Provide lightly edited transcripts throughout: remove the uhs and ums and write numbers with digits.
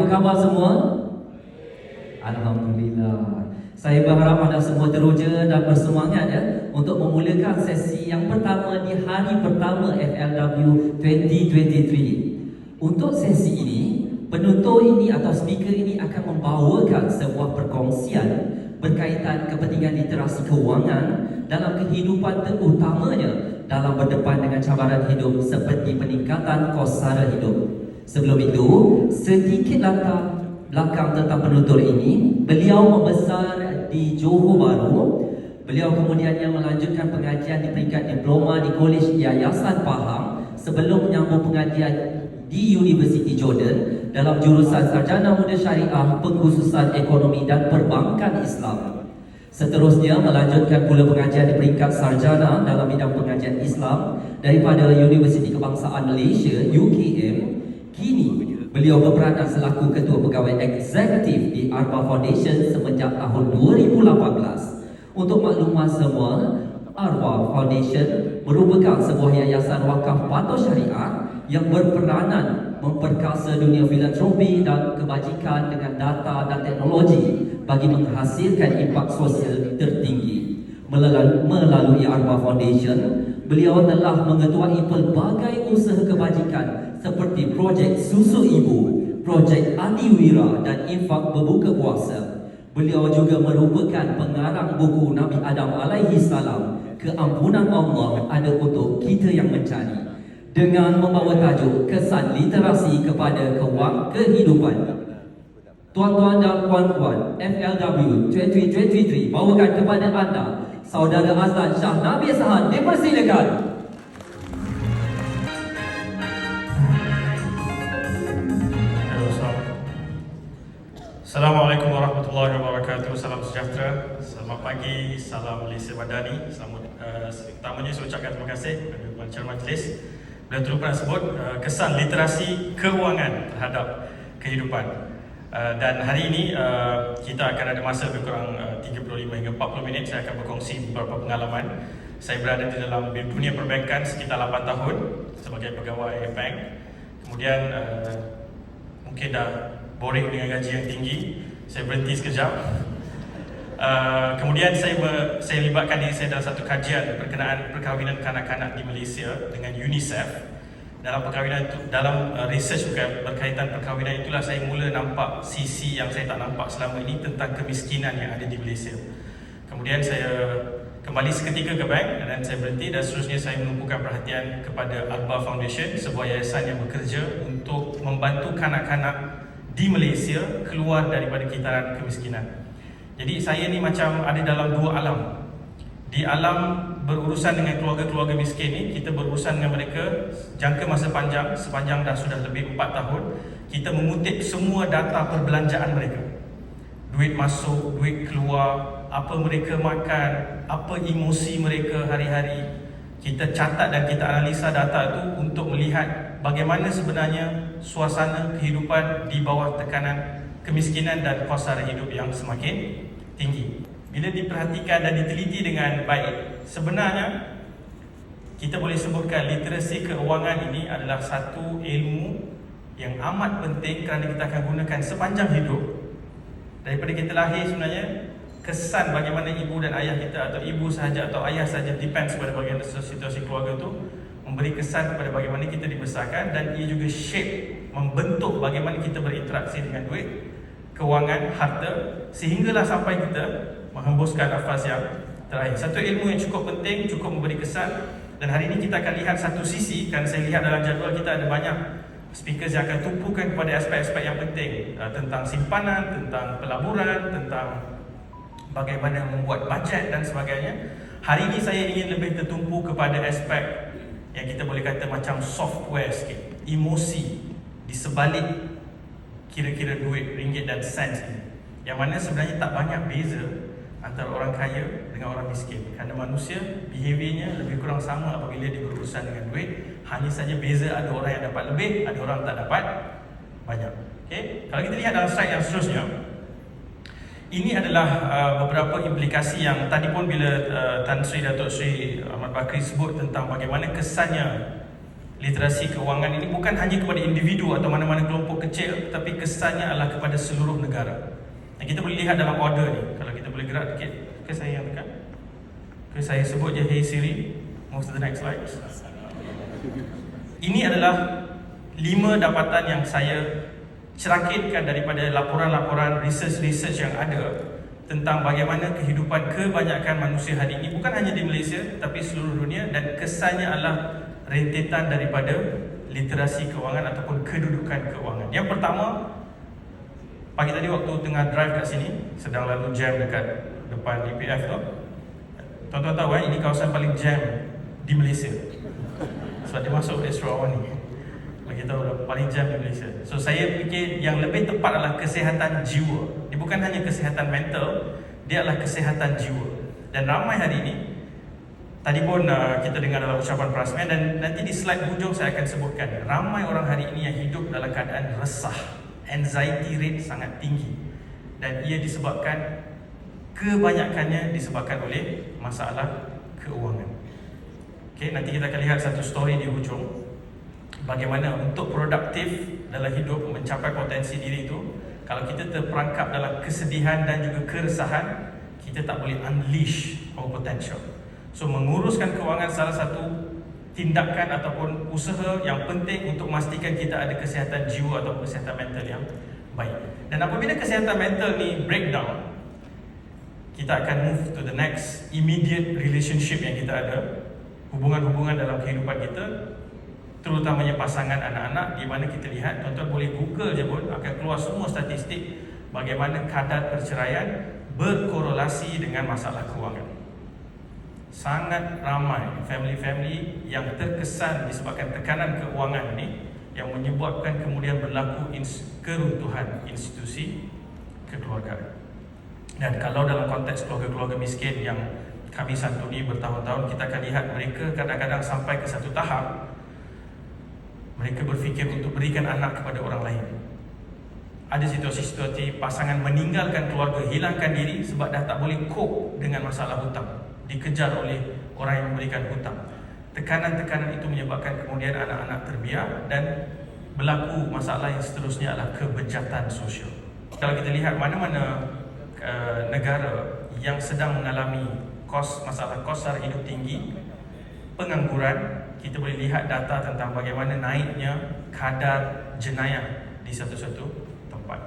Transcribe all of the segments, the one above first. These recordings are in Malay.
khabar semua? Alhamdulillah. Saya berharap anda semua teruja dan bersemangat ya untuk memulakan sesi yang pertama di hari pertama FLW 2023. Untuk sesi ini, penutur ini atau speaker ini akan membawakan sebuah perkongsian berkaitan kepentingan literasi kewangan dalam kehidupan, terutamanya dalam berdepan dengan cabaran hidup seperti peningkatan kos sara hidup. Sebelum itu, sedikit latar belakang tentang penutur ini. Beliau membesar di Johor Bahru. Beliau kemudiannya melanjutkan pengajian di peringkat diploma di Kolej Yayasan Pahang sebelum menyambung pengajian di Universiti Jordan dalam jurusan Sarjana Muda Syariah Pengkhususan Ekonomi dan Perbankan Islam. Seterusnya melanjutkan pula pengajian di peringkat sarjana dalam bidang pengajian Islam daripada Universiti Kebangsaan Malaysia UKM. Kini beliau berperanan selaku Ketua Pegawai Eksekutif di Arba Foundation semenjak tahun 2018. Untuk maklumat semua, Arba Foundation merupakan sebuah yayasan wakaf patuh syariah yang berperanan memperkasa dunia filantropi dan kebajikan dengan data dan teknologi bagi menghasilkan impak sosial tertinggi. Melalui Arba Foundation, beliau telah mengetuai pelbagai usaha kebajikan seperti projek Susu Ibu, projek Adiwira dan infak berbuka puasa. Beliau juga merupakan pengarang buku Nabi Adam alaihi salam, Keampunan Allah ada untuk kita yang mencari, dengan membawa tajuk Kesan Literasi kepada Kehidupan. Tuan-tuan dan puan-puan, FLW 2023 bawakan kepada anda Saudara Azlan Shah Nabi Sahan, dipersilakan. Assalamualaikum warahmatullahi wabarakatuh. Salam sejahtera, selamat pagi, salam Malaysia Madani. Pertamanya saya ucapkan terima kasih kepada pengacara majlis. Beliau terlupa nak sebut kesan literasi kewangan terhadap kehidupan. Dan hari ini kita akan ada masa lebih kurang 35 hingga 40 minit. Saya akan berkongsi beberapa pengalaman. Saya berada di dalam dunia perbankan sekitar 8 tahun sebagai pegawai bank. Kemudian mungkin dah boring dengan gaji yang tinggi, saya berhenti sekejap. Kemudian saya libatkan diri saya dalam satu kajian berkenaan perkahwinan kanak-kanak di Malaysia dengan UNICEF. Dalam perkahwinan itu, dalam research berkaitan perkahwinan itulah saya mula nampak sisi yang saya tak nampak selama ini tentang kemiskinan yang ada di Malaysia. Kemudian saya kembali seketika ke bank dan saya berhenti, dan seterusnya saya menumpukan perhatian kepada Arba Foundation, sebuah yayasan yang bekerja untuk membantu kanak-kanak di Malaysia keluar daripada kitaran kemiskinan. Jadi saya ni macam ada dalam dua alam. Di alam berurusan dengan keluarga-keluarga miskin ni, kita berurusan dengan mereka jangka masa panjang, sepanjang dah sudah lebih 4 tahun. Kita mengutip semua data perbelanjaan mereka. Duit masuk, duit keluar, apa mereka makan, apa emosi mereka hari-hari. Kita catat dan kita analisa data itu untuk melihat bagaimana sebenarnya suasana kehidupan di bawah tekanan kemiskinan dan kos sara hidup yang semakin tinggi. Bila diperhatikan dan diteliti dengan baik, sebenarnya kita boleh sebutkan literasi keuangan ini adalah satu ilmu yang amat penting kerana kita akan gunakan sepanjang hidup. Daripada kita lahir sebenarnya, kesan bagaimana ibu dan ayah kita, atau ibu sahaja atau ayah sahaja, depends pada bagaimana situasi keluarga itu, memberi kesan kepada bagaimana kita dibesarkan, dan ia juga shape, membentuk bagaimana kita berinteraksi dengan duit, kewangan, harta, sehinggalah sampai kita menghembuskan nafas yang terakhir. Satu ilmu yang cukup penting, cukup memberi kesan. Dan hari ini kita akan lihat satu sisi, kerana saya lihat dalam jadual kita ada banyak speakers yang akan tumpukan kepada aspek-aspek yang penting, tentang simpanan, tentang pelaburan, tentang bagaimana membuat bajet dan sebagainya. Hari ini saya ingin lebih tertumpu kepada aspek yang kita boleh kata macam software sikit, emosi di sebalik kira-kira duit, ringgit dan sens ini, yang mana sebenarnya tak banyak beza antara orang kaya dengan orang miskin, kerana manusia behaviornya lebih kurang sama apabila dia berurusan dengan duit. Hanya saja beza, ada orang yang dapat lebih, ada orang tak dapat banyak. Okay? Kalau kita lihat dalam slide yang seterusnya, ini adalah beberapa implikasi yang tadi pun bila Tan Sri Datuk Sri Ahmad Bakri sebut tentang bagaimana kesannya literasi keuangan ini bukan hanya kepada individu atau mana-mana kelompok kecil, tapi kesannya adalah kepada seluruh negara. Dan kita boleh lihat dalam order ni. Kalau kita boleh gerak sikit, ke saya yang tekan, ke saya sebut je, hey Siri, move to the next slide. Ini adalah 5 dapatan yang saya cerangkitkan daripada laporan-laporan research yang ada tentang bagaimana kehidupan kebanyakan manusia hari ini, bukan hanya di Malaysia tapi seluruh dunia, dan kesannya adalah rentetan daripada literasi keuangan ataupun kedudukan keuangan. Yang pertama, pagi tadi waktu tengah drive kat sini, sedang lalu jam dekat depan DPF tu, tuan-tuan tahu ini kawasan paling jam di Malaysia. Sebab dia masuk Astro Awan ni, bagi tahu dah paling jam di Malaysia. So saya fikir yang lebih tepat adalah kesihatan jiwa. Dia bukan hanya kesihatan mental, dia adalah kesihatan jiwa. Dan ramai hari ini, tadi pun kita dengar dalam ucapan Prasmen, dan nanti di slide hujung saya akan sebutkan, ramai orang hari ini yang hidup dalam keadaan resah, anxiety rate sangat tinggi, dan ia disebabkan, kebanyakannya disebabkan oleh masalah keuangan. Okay, nanti kita akan lihat satu story di hujung, bagaimana untuk produktif dalam hidup, mencapai potensi diri itu, kalau kita terperangkap dalam kesedihan dan juga keresahan, kita tak boleh unleash our potential. So menguruskan keuangan salah satu tindakan ataupun usaha yang penting untuk memastikan kita ada kesihatan jiwa atau kesihatan mental yang baik. Dan apabila kesihatan mental ni breakdown, kita akan move to the next immediate relationship yang kita ada, hubungan-hubungan dalam kehidupan kita, terutamanya pasangan, anak-anak, di mana kita lihat, tuan-tuan boleh Google je pun akan keluar semua statistik bagaimana kadar perceraian berkorelasi dengan masalah keuangan. Sangat ramai family-family yang terkesan disebabkan tekanan keuangan ini yang menyebabkan kemudian berlaku keruntuhan institusi kekeluargaan. Dan kalau dalam konteks keluarga-keluarga miskin yang kami santuni bertahun-tahun, kita akan lihat mereka kadang-kadang sampai ke satu tahap mereka berfikir untuk berikan anak kepada orang lain. Ada situasi-situasi pasangan meninggalkan keluarga, hilangkan diri sebab dah tak boleh cope dengan masalah hutang, dikejar oleh orang yang memberikan hutang. Tekanan-tekanan itu menyebabkan kemudian anak-anak terbiar dan berlaku masalah yang seterusnya adalah kebejatan sosial. Kalau kita lihat mana-mana negara yang sedang mengalami masalah kos sara hidup tinggi, pengangguran, kita boleh lihat data tentang bagaimana naiknya kadar jenayah di satu-satu tempat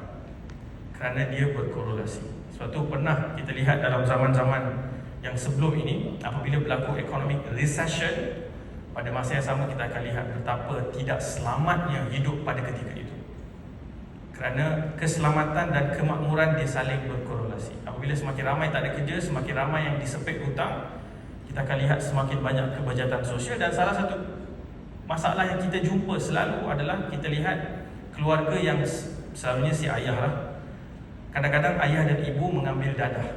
kerana dia berkorelasi. Suatu pernah kita lihat dalam zaman-zaman yang sebelum ini, apabila berlaku economic recession, pada masa yang sama kita akan lihat betapa tidak selamatnya hidup pada ketika itu, kerana keselamatan dan kemakmuran dia saling berkorelasi. Apabila semakin ramai tak ada kerja, semakin ramai yang disepit hutang, kita akan lihat semakin banyak kebejatan sosial. Dan salah satu masalah yang kita jumpa selalu adalah kita lihat keluarga yang selalunya si ayah lah, kadang-kadang ayah dan ibu mengambil dadah.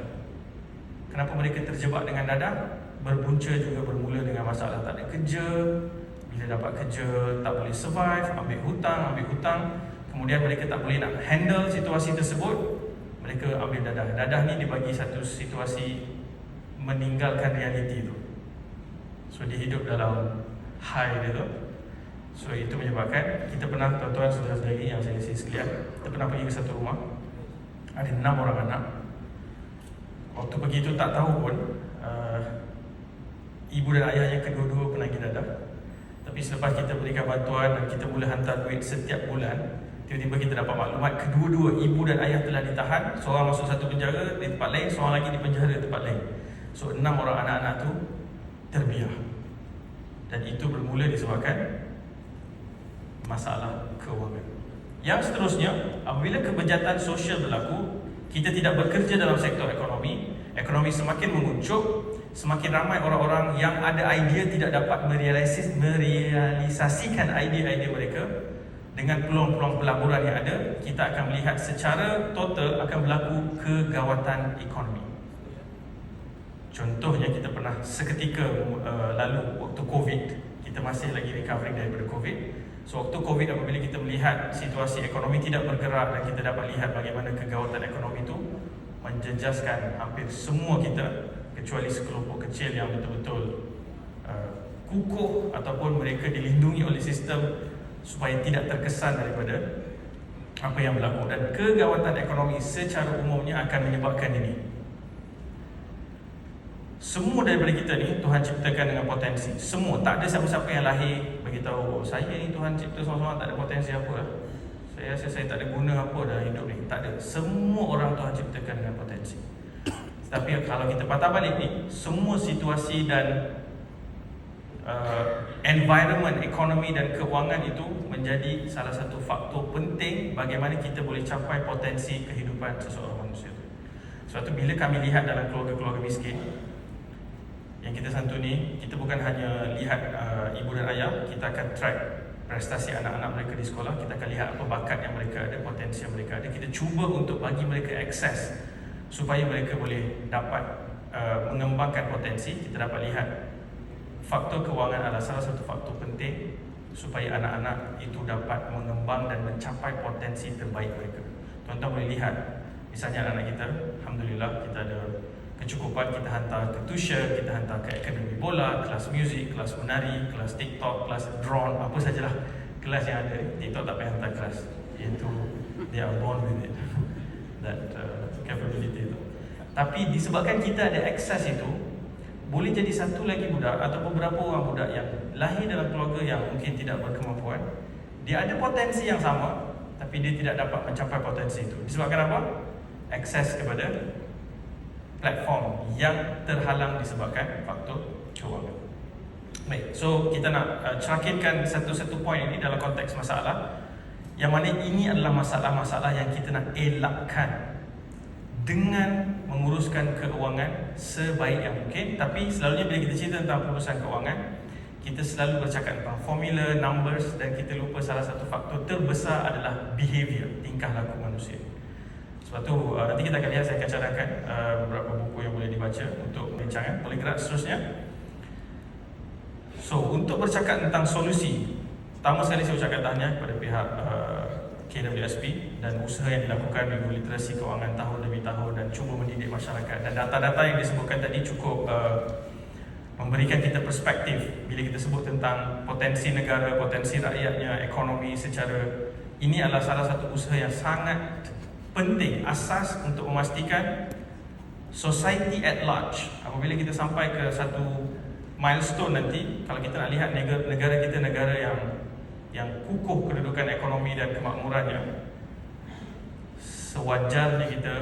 Kenapa mereka terjebak dengan dadah? Berpunca juga bermula dengan masalah tak ada kerja. Bila dapat kerja tak boleh survive, ambil hutang, kemudian mereka tak boleh nak handle situasi tersebut, mereka ambil dadah. Dadah ni dibagi satu situasi meninggalkan realiti tu. So dia hidup dalam high dia tu. So itu menyebabkan, kita pernah, tuan-tuan saudara-saudari yang saya sekalian, kita pernah pergi ke satu rumah, ada 6 orang anak. Waktu pergi tu tak tahu pun ibu dan ayahnya kedua-dua penagih dadah. Tapi selepas kita berikan bantuan dan kita mula hantar duit setiap bulan, tiba-tiba kita dapat maklumat kedua-dua ibu dan ayah telah ditahan. Seorang masuk satu penjara di tempat lain, seorang lagi di penjara di tempat lain. So 6 orang anak-anak tu terbiar. Dan itu bermula disebabkan masalah keuangan. Yang seterusnya, apabila kebejatan sosial berlaku, kita tidak bekerja dalam sektor ekonomi, ekonomi semakin menguncup, semakin ramai orang-orang yang ada idea tidak dapat merealisasikan idea-idea mereka. Dengan peluang-peluang pelaburan yang ada, kita akan melihat secara total akan berlaku kegawatan ekonomi. Contohnya, kita pernah seketika lalu waktu COVID, kita masih lagi recovering daripada COVID. So waktu COVID, apabila kita melihat situasi ekonomi tidak bergerak dan kita dapat lihat bagaimana kegawatan ekonomi itu menjejaskan hampir semua kita, kecuali sekelompok kecil yang betul-betul kukuh ataupun mereka dilindungi oleh sistem supaya tidak terkesan daripada apa yang berlaku. Dan kegawatan ekonomi secara umumnya akan menyebabkan ini. Semua daripada kita ni Tuhan ciptakan dengan potensi. Semua, tak ada siapa-siapa yang lahir beritahu, saya ni Tuhan cipta seorang-seorang tak ada potensi apa lah. Saya rasa saya tak ada guna apa dalam hidup ni. Tak ada. Semua orang Tuhan ciptakan dengan potensi. Tapi kalau kita patah balik ni, semua situasi dan environment, ekonomi dan kewangan itu menjadi salah satu faktor penting bagaimana kita boleh capai potensi kehidupan seseorang manusia itu. Sebab tu bila kami lihat dalam keluarga-keluarga miskin yang kita santuni, kita bukan hanya lihat ibu dan ayah, kita akan track prestasi anak-anak mereka di sekolah, kita akan lihat apa bakat yang mereka ada, potensi yang mereka ada. Kita cuba untuk bagi mereka akses supaya mereka boleh dapat mengembangkan potensi. Kita dapat lihat faktor kewangan adalah salah satu faktor penting supaya anak-anak itu dapat mengembang dan mencapai potensi terbaik mereka. Tuan-tuan boleh lihat, misalnya anak-anak kita, Alhamdulillah kita ada kecukupan, kita hantar ke tuition, kita hantar ke akademi bola, kelas muzik, kelas menari, kelas TikTok, kelas drone, apa sajalah kelas yang ada. TikTok tak payah hantar kelas, iaitu they are born with it, that capability itu. Tapi disebabkan kita ada akses itu, boleh jadi satu lagi budak atau beberapa orang budak yang lahir dalam keluarga yang mungkin tidak berkemampuan, dia ada potensi yang sama tapi dia tidak dapat mencapai potensi itu. Disebabkan apa? Akses kepada platform yang terhalang disebabkan faktor kewangan. Baik, so kita nak cerakitkan satu-satu poin ini dalam konteks masalah, yang mana ini adalah masalah-masalah yang kita nak elakkan dengan menguruskan keuangan sebaik yang mungkin. Tapi selalunya bila kita cerita tentang pengurusan keuangan, kita selalu bercakap tentang formula, numbers, dan kita lupa salah satu faktor terbesar adalah behavior, tingkah laku manusia. Sebab tu nanti kita akan lihat, saya akan cadangkan beberapa buku yang boleh dibaca untuk perbincangan. Boleh gerak seterusnya. So, untuk bercakap tentang solusi, pertama sekali saya ucapkan tahniah kepada pihak KWSP dan usaha yang dilakukan Minggu Literasi Kewangan tahun demi tahun dan cuba mendidik masyarakat. Dan data-data yang disebutkan tadi cukup memberikan kita perspektif bila kita sebut tentang potensi negara, potensi rakyatnya, ekonomi secara, ini adalah salah satu usaha yang sangat penting, asas untuk memastikan society at large. Apabila kita sampai ke satu milestone nanti, kalau kita nak lihat negara kita negara yang kukuh kedudukan ekonomi dan kemakmurannya, sewajarnya kita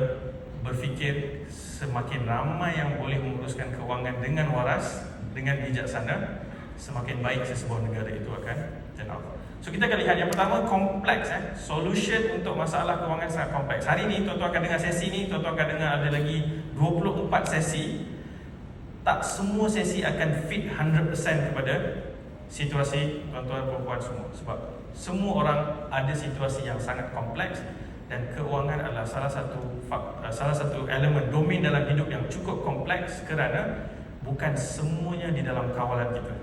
berfikir semakin ramai yang boleh menguruskan kewangan dengan waras, dengan bijaksana, semakin baik sesebuah negara itu akan turn out. So kita akan lihat yang pertama, kompleks. Solution untuk masalah kewangan sangat kompleks. Hari ni tuan-tuan akan dengar sesi ni, tuan-tuan akan dengar ada lagi 24 sesi. Tak semua sesi akan fit 100% kepada situasi tuan-tuan perempuan semua. Sebab semua orang ada situasi yang sangat kompleks, dan kewangan adalah salah satu elemen domain dalam hidup yang cukup kompleks kerana bukan semuanya di dalam kawalan kita.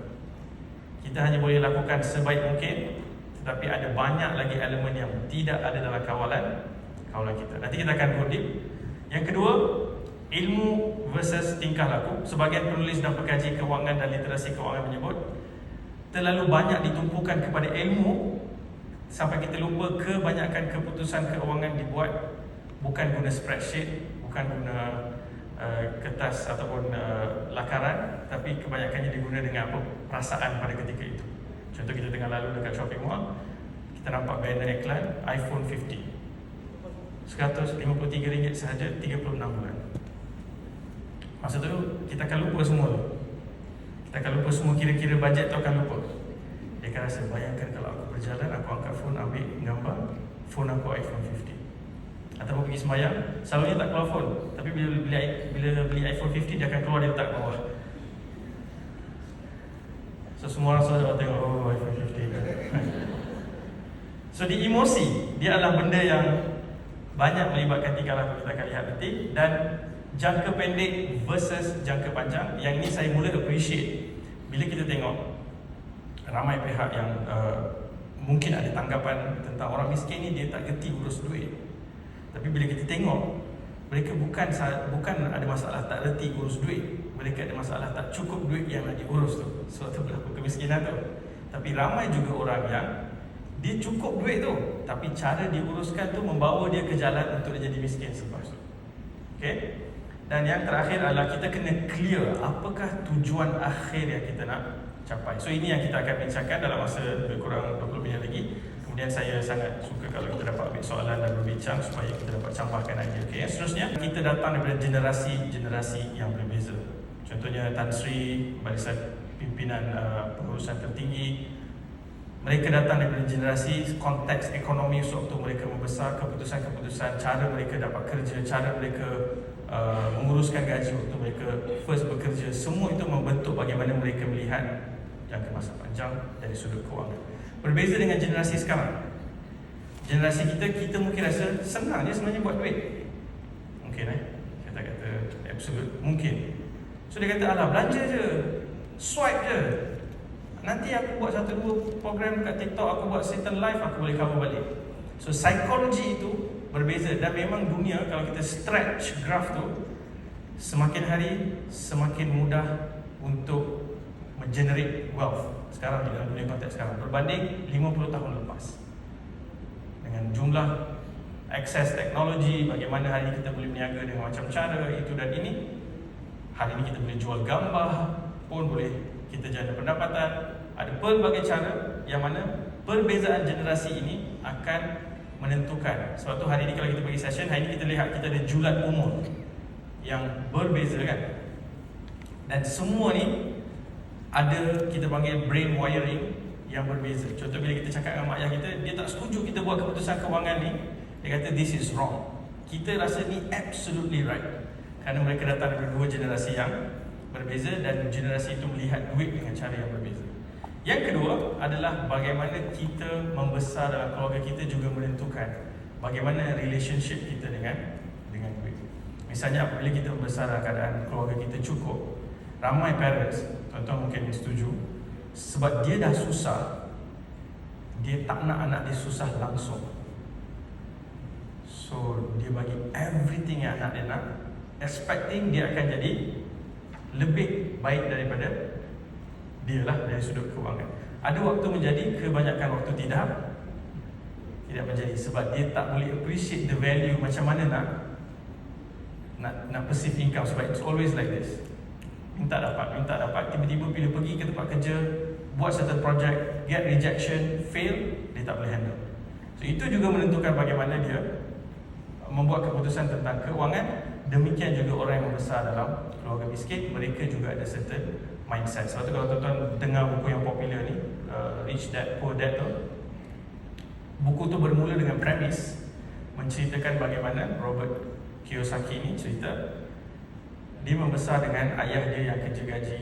Kita hanya boleh lakukan sebaik mungkin, tetapi ada banyak lagi elemen yang tidak ada dalam kawalan kita. Nanti kita akan go deep. Yang kedua, ilmu versus tingkah laku. Sebahagian penulis dan pekaji kewangan dan literasi kewangan menyebut terlalu banyak ditumpukan kepada ilmu sampai kita lupa kebanyakan keputusan keuangan dibuat bukan guna spreadsheet, bukan guna kertas ataupun lakaran, tapi kebanyakannya diguna dengan apa? Perasaan pada ketika itu. Contoh, kita tengah lalu dekat shopping mall, kita nampak banner iklan iPhone 15 RM153 sahaja, 36 bulan. Masa tu kita akan lupa semua tu. Kita akan lupa semua, kira-kira bajet tu akan lupa. Dia akan rasa, bayangkan kalau aku berjalan, aku angkat phone, ambil gambar, phone aku iPhone 15. Ataupun pergi sembahyang, selalunya tak keluar phone, tapi bila beli iPhone 15, dia akan keluar, dia letak bawah. So semua orang selalu tengok, oh iPhone 15. So di emosi, dia adalah benda yang banyak melibatkan tingkah laku, kita akan lihat nanti. Dan jangka pendek versus jangka panjang, yang ini saya mula appreciate bila kita tengok ramai pihak yang mungkin ada tanggapan tentang orang miskin ni, dia tak gerti urus duit. Tapi bila kita tengok, mereka bukan ada masalah tak reti urus duit, mereka ada masalah tak cukup duit yang nak diurus tu, sebab tu berlaku kemiskinan tu. Tapi ramai juga orang yang dia cukup duit tu, tapi cara diuruskan tu membawa dia ke jalan untuk dia jadi miskin selepas tu. Okay? Dan yang terakhir adalah kita kena clear apakah tujuan akhir yang kita nak capai. So ini yang kita akan bincangkan dalam masa lebih kurang 20 minit lagi. Kemudian saya sangat suka kalau kita dapat ambil soalan dan berbincang supaya kita dapat campurkan idea. Okay? Seterusnya, kita datang daripada generasi-generasi yang berbeza. Contohnya Tan Sri, barisan pimpinan pengurusan tertinggi. Mereka datang daripada generasi konteks ekonomi sewaktu mereka membesar, keputusan-keputusan, cara mereka dapat kerja, cara mereka menguruskan gaji waktu mereka first bekerja. Semua itu membentuk bagaimana mereka melihat jangka masa panjang dari sudut kewangan. Berbeza dengan generasi sekarang. Generasi kita mungkin rasa senang je sebenarnya buat duit. Mungkin saya tak kata absolute, mungkin. So dia kata, alah belanja je, swipe je. Nanti aku buat 1-2 program kat TikTok, aku buat certain live, aku boleh cover balik. So psikologi itu berbeza. Dan memang dunia, kalau kita stretch graph tu, semakin hari semakin mudah untuk mengenerate wealth sekarang di dalam dunia konteks sekarang berbanding 50 tahun lepas. Dengan jumlah akses teknologi, bagaimana hari ini kita boleh berniaga dengan macam cara itu dan ini. Hari ini kita boleh jual gambar pun boleh kita jana pendapatan. Ada pelbagai cara yang mana perbezaan generasi ini akan menentukan. Sebab tu hari ini kalau kita bagi session, hari ini kita lihat kita ada julat umur yang berbeza kan. Dan semua ni ada kita panggil brain wiring yang berbeza. Contoh bila kita cakap dengan mak ayah kita, dia tak setuju kita buat keputusan kewangan ni. Dia kata this is wrong. Kita rasa ni absolutely right. Kerana mereka datang dari dua generasi yang berbeza dan generasi itu melihat duit dengan cara yang berbeza. Yang kedua adalah bagaimana kita membesar dalam keluarga kita juga menentukan bagaimana relationship kita dengan duit. Misalnya apabila kita membesar dalam keadaan keluarga kita cukup, ramai parents, tuan-tuan mungkin setuju, sebab dia dah susah, dia tak nak anak dia susah langsung. So dia bagi everything yang anak dia nak, expecting dia akan jadi lebih baik daripada dia lah dari sudut kewangan. Ada waktu menjadi, kebanyakan waktu tidak menjadi, sebab dia tak boleh appreciate the value macam mana nak perceive income. Sebab it's always like this, minta dapat, tiba-tiba bila pergi ke tempat kerja, buat certain project, get rejection, fail, dia tak boleh handle. So itu juga menentukan bagaimana dia membuat keputusan tentang kewangan. Demikian juga orang yang membesar dalam keluarga miskin, mereka juga ada certain mindset. Sebab tu kalau tuan-tuan dengar buku yang popular ni, Rich Dad Poor Dad tu, buku tu bermula dengan premis menceritakan bagaimana Robert Kiyosaki ni cerita dia membesar dengan ayah dia yang kerja gaji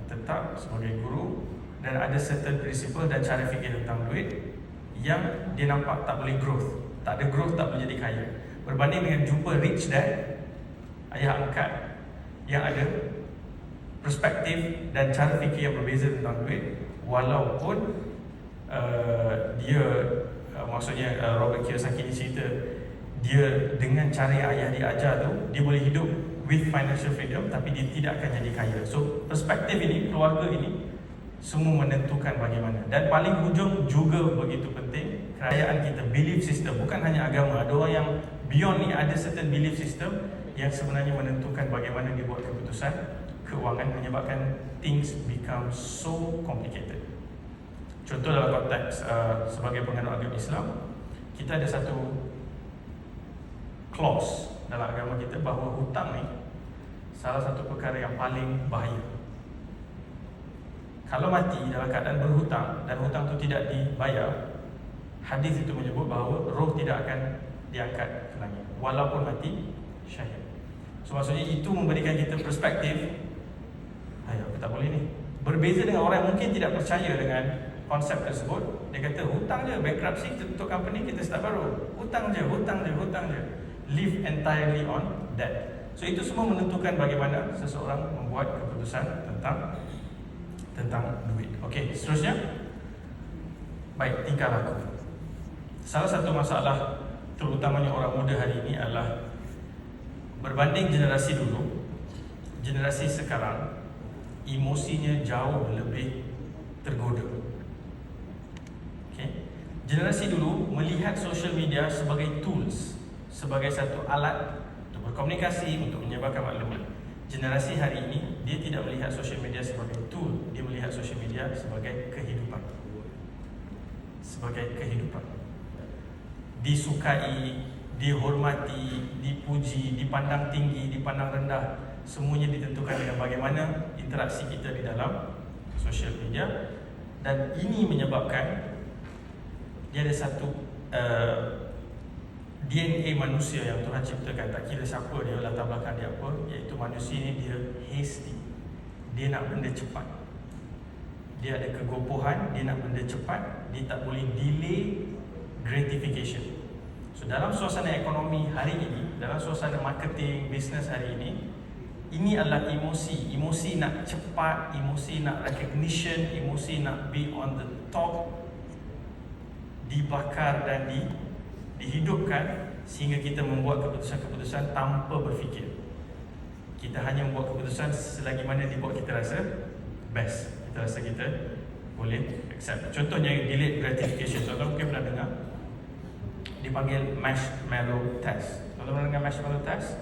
tetap sebagai guru, dan ada certain principle dan cara fikir tentang duit yang dia nampak tak boleh growth. Tak ada growth, tak boleh jadi kaya. Berbanding dengan jumpa Rich Dad, ayah angkat yang ada perspektif dan cara fikir yang berbeza tentang duit. Walaupun dia maksudnya Robert Kiyosaki ni cerita dia dengan cara yang ayah dia ajar tu, dia boleh hidup with financial freedom, tapi dia tidak akan jadi kaya. So perspektif ini, keluarga ini semua menentukan bagaimana. Dan paling hujung juga begitu penting, kerajaan kita, belief system, bukan hanya agama. Ada orang yang beyond ni, ada certain belief system yang sebenarnya menentukan bagaimana dia buat keputusan keuangan, menyebabkan things become so complicated. Contoh dalam konteks sebagai penganut agama Islam, kita ada satu clause dalam agama kita bahawa hutang ni salah satu perkara yang paling bahaya. Kalau mati dalam keadaan berhutang dan hutang itu tidak dibayar, hadis itu menyebut bahawa roh tidak akan diangkat ke langit walaupun mati syahid. So maksudnya itu memberikan kita perspektif, aku tak boleh ni. Berbeza dengan orang yang mungkin tidak percaya dengan konsep tersebut. Dia kata hutang je, bankruptcy, kita tutup company, kita start baru. Hutang je. Live entirely on debt. So itu semua menentukan bagaimana seseorang membuat keputusan tentang duit. Okey, seterusnya, baik, tingkah laku. Salah satu masalah terutamanya orang muda hari ini adalah berbanding generasi dulu, generasi sekarang emosinya jauh lebih tergoda. Okay? Generasi dulu melihat social media sebagai tools, sebagai satu alat untuk berkomunikasi, untuk menyebarkan maklumat. Generasi hari ini, dia tidak melihat social media sebagai tool, dia melihat social media sebagai kehidupan. Sebagai kehidupan. Disukai, dihormati, dipuji, dipandang tinggi, dipandang rendah, semuanya ditentukan dengan bagaimana interaksi kita di dalam social media. Dan ini menyebabkan dia ada satu DNA manusia yang Tuhan ciptakan, tak kira siapa dia, latar belakang dia apa, iaitu manusia ni dia hasty. Dia nak benda cepat. Dia ada kegopohan, dia nak benda cepat, dia tak boleh delay gratification. So dalam suasana ekonomi hari ini, dalam suasana marketing, business hari ini adalah emosi. Emosi nak cepat, emosi nak recognition, emosi nak be on the top, dibakar dan dihidupkan sehingga kita membuat keputusan-keputusan tanpa berfikir. Kita hanya membuat keputusan selagi mana dibuat kita rasa best, kita rasa kita boleh accept. Contohnya delayed gratification. Tuan-tuan mungkin pernah dengar dipanggil marshmallow test. Tuan-tuan pernah dengar marshmallow test?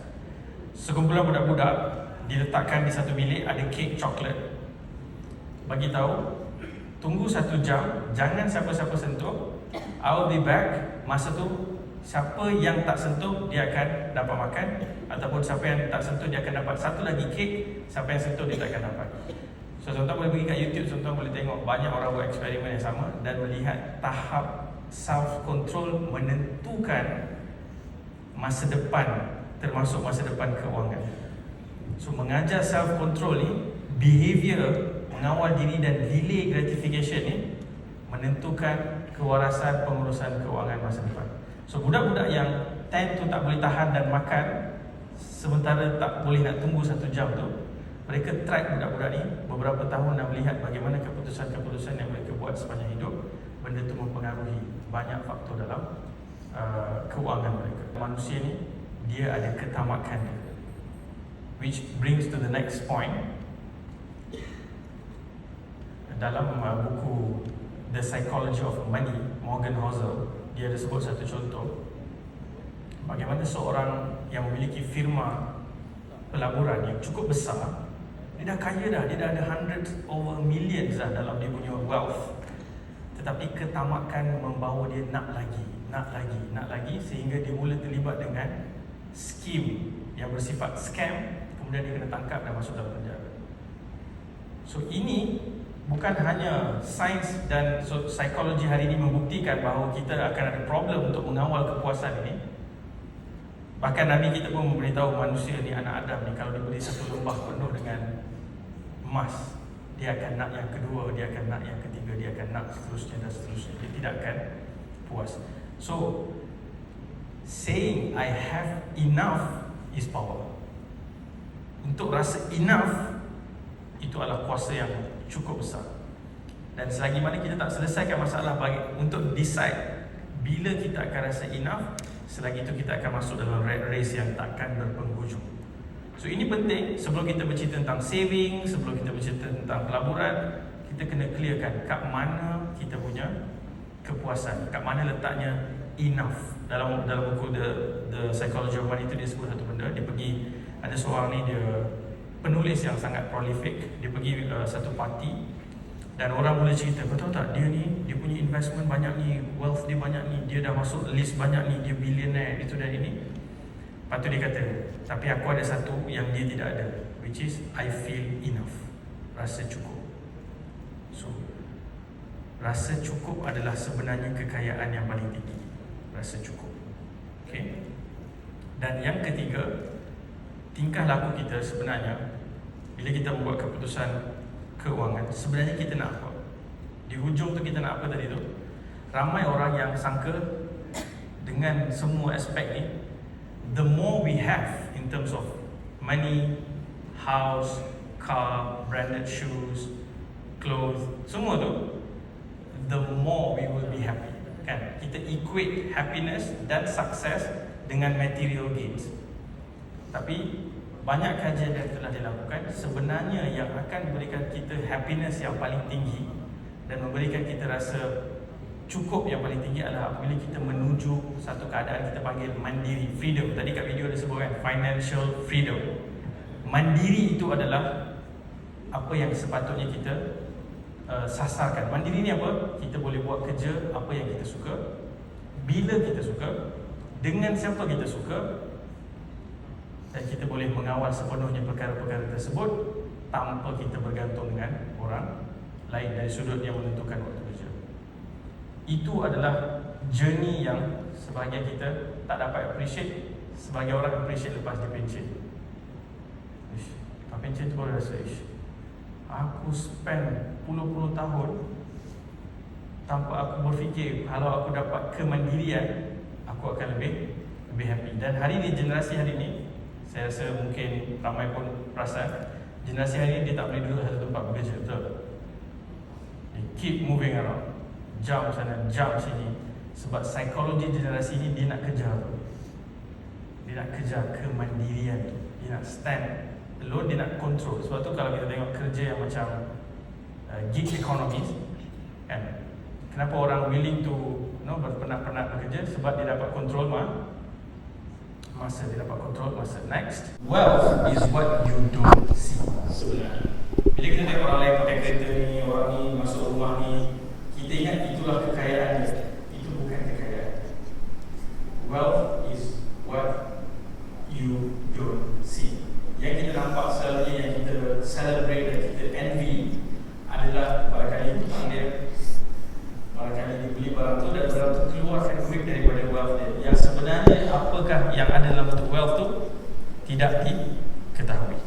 Sekumpulan budak-budak diletakkan di satu bilik, ada kek coklat. Bagi tahu, tunggu 1 jam, jangan siapa-siapa sentuh. I'll be back. Masa tu siapa yang tak sentuh dia akan dapat makan, ataupun siapa yang tak sentuh dia akan dapat satu lagi kek, siapa yang sentuh dia tak akan dapat. So tuan-tuan boleh pergi kat YouTube, tuan-tuan boleh tengok banyak orang buat eksperimen yang sama dan melihat tahap self-control menentukan masa depan, termasuk masa depan keuangan. So mengajar self-control ni, behavior mengawal diri dan delay gratification ni menentukan kewarasan pengurusan keuangan masa depan. So budak-budak yang tend to tak boleh tahan dan makan sementara tak boleh nak tunggu 1 jam tu, mereka track budak-budak ni beberapa tahun dan melihat bagaimana keputusan-keputusan yang mereka buat sepanjang hidup, benda tu mempengaruhi banyak faktor dalam keuangan mereka. Manusia ni dia ada ketamakan dia, which brings to the next point. Dalam buku The Psychology of Money, Morgan Housel, dia ada sebut satu contoh bagaimana seorang yang memiliki firma pelaburan yang cukup besar, dia dah kaya dah, dia dah ada hundreds over millions dah dalam dia punya wealth, tetapi ketamakan membawa dia nak lagi, sehingga dia mula terlibat dengan skim yang bersifat scam, kemudian dia kena tangkap dan masuk dalam penjara. So ini bukan hanya sains dan psikologi hari ini membuktikan bahawa kita akan ada problem untuk mengawal kepuasan ini. Bahkan Nabi kita pun memberitahu manusia ni, anak Adam ni, kalau diberi satu lembah penuh dengan emas, dia akan nak yang kedua, dia akan nak yang ketiga, dia akan nak seterusnya dan seterusnya. Dia tidak akan puas. So saying I have enough is power. Untuk rasa enough itu adalah kuasa yang cukup besar. Dan selagi mana kita tak selesaikan masalah untuk decide bila kita akan rasa enough, selagi itu kita akan masuk dalam rat race yang takkan berpenghujung. So ini penting sebelum kita bercerita tentang saving, sebelum kita bercerita tentang pelaburan, kita kena clearkan kat mana kita punya kepuasan, kat mana letaknya enough. Dalam buku The Psychology of Money itu dia sebut satu benda. Dia pergi, ada seorang ni, dia penulis yang sangat prolific. Dia pergi satu parti dan orang mula cerita, betul tak dia ni, dia punya investment banyak ni, wealth dia banyak ni, dia dah masuk list banyak ni, dia billionaire, itu dan ini. Lepas tu dia kata, tapi aku ada satu yang dia tidak ada, which is I feel enough, rasa cukup. So rasa cukup adalah sebenarnya kekayaan yang paling tinggi, rasa cukup. Okay. Dan yang ketiga, tingkah laku kita sebenarnya bila kita membuat keputusan keuangan, sebenarnya kita nak apa? Di hujung tu kita nak apa tadi tu? Ramai orang yang sangka dengan semua aspek ni, the more we have in terms of money, house, car, branded shoes, clothes, semua tu, the more we will be happy. Kan? Kita equate happiness dan success dengan material gains. Tapi banyak kajian yang telah dilakukan, sebenarnya yang akan memberikan kita happiness yang paling tinggi dan memberikan kita rasa cukup yang paling tinggi adalah apabila kita menuju satu keadaan kita panggil mandiri, freedom. Tadi kat video ada sebutkan financial freedom. Mandiri itu adalah apa yang sepatutnya kita sasarkan. Mandiri ni apa? Kita boleh buat kerja apa yang kita suka, bila kita suka, dengan siapa kita suka, dan kita boleh mengawal sepenuhnya perkara-perkara tersebut tanpa kita bergantung dengan orang lain dari sudut yang menentukan waktu kerja. Itu adalah journey yang sebahagian kita tak dapat appreciate, sebagai orang appreciate lepas dia pencen. Lepas pencen tu baru rasa, aku spend puluh-puluh tahun tanpa aku berfikir kalau aku dapat kemandirian, aku akan lebih happy. Dan hari ni, generasi hari ni, saya rasa mungkin ramai pun perasan, generasi hari ni dia tak boleh duduk satu tempat bekerja, betul? They keep moving around, jump sana, jump sini. Sebab psikologi generasi ni dia nak kejar tu. Dia nak kejar kemandirian tu. Dia nak stand alone, dia nak control. Sebab tu kalau kita tengok kerja yang macam gig economy kan, kenapa orang willing to berpenat-penat bekerja? Sebab dia dapat control masa, dia dapat kontrol masa. Next, wealth is what you don't see. Sebenarnya bila kita tengok orang lain pakai kereta ni, orang ni masuk rumah ni, kita ingat itulah kekayaan dia. Itu bukan kekayaan. Wealth is what you don't see. Yang kita nampak selalunya, yang kita celebrate dan kita envy adalah barangkali hutang dia, barangkali dia beli barang tu dan barang tu keluarkan duit daripada wealth dia. Yang sebenarnya apakah yang ada dalam bentuk wealth tu tidak diketahui.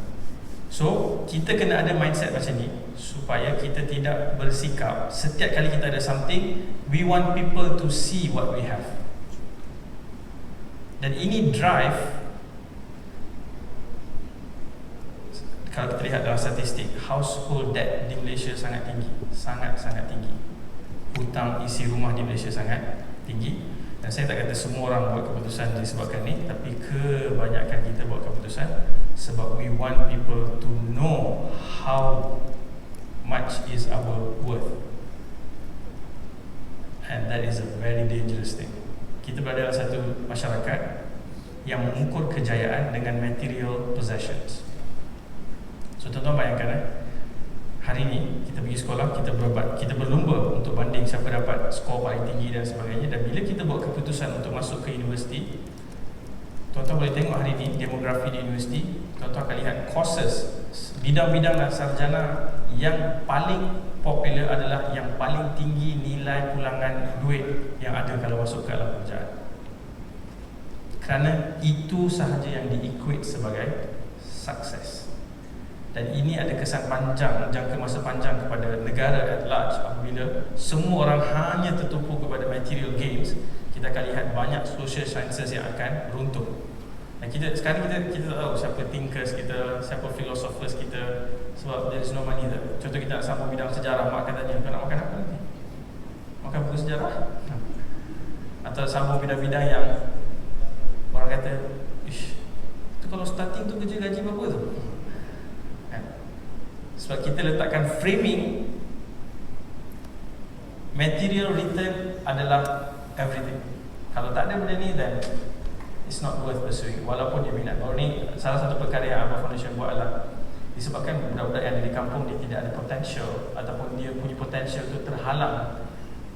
So kita kena ada mindset macam ni supaya kita tidak bersikap setiap kali kita ada something, we want people to see what we have. Dan ini drive. Kalau kita lihat dalam statistik, household debt di Malaysia sangat tinggi, sangat-sangat tinggi. Hutang isi rumah di Malaysia sangat tinggi. Dan saya tak kata semua orang buat keputusan disebabkan ni, tapi kebanyakan kita buat keputusan sebab we want people to know how much is our worth. And that is a very dangerous thing. Kita berada dalam satu masyarakat yang mengukur kejayaan dengan material possessions. So tuan-tuan bayangkan, hari ni kita pergi sekolah, kita berobat, kita berlumba untuk banding siapa dapat skor paling tinggi dan sebagainya. Dan bila kita buat keputusan untuk masuk ke universiti, tuan-tuan boleh tengok hari ni demografi di universiti, tuan-tuan akan lihat courses, bidang-bidang dan sarjana yang paling popular adalah yang paling tinggi nilai pulangan duit yang ada kalau masuk ke alam pekerjaan. Kerana itu sahaja yang di-equate sebagai sukses. Dan ini ada kesan panjang, jangka masa panjang kepada negara at large. Apabila semua orang hanya tertumpu kepada material gains, kita akan lihat banyak social sciences yang akan runtuh. Dan sekarang kita tahu siapa thinkers kita, siapa philosophers kita, sebab there is no money there. Contoh kita nak sambung bidang sejarah, mak akan tanya, kau nak makan apa nanti? Makan buku sejarah? Atau sambung bidang-bidang yang orang kata, tu kalau starting tu kerja gaji berapa tu? Sebab kita letakkan framing material return adalah everything. Kalau tak ada benda ni, then it's not worth pursuing, walaupun dia minat. Baru ni salah satu perkara yang Abah Foundation buat adalah disebabkan budak-budak yang ada di kampung dia tidak ada potential, ataupun dia punya potential tu terhalang.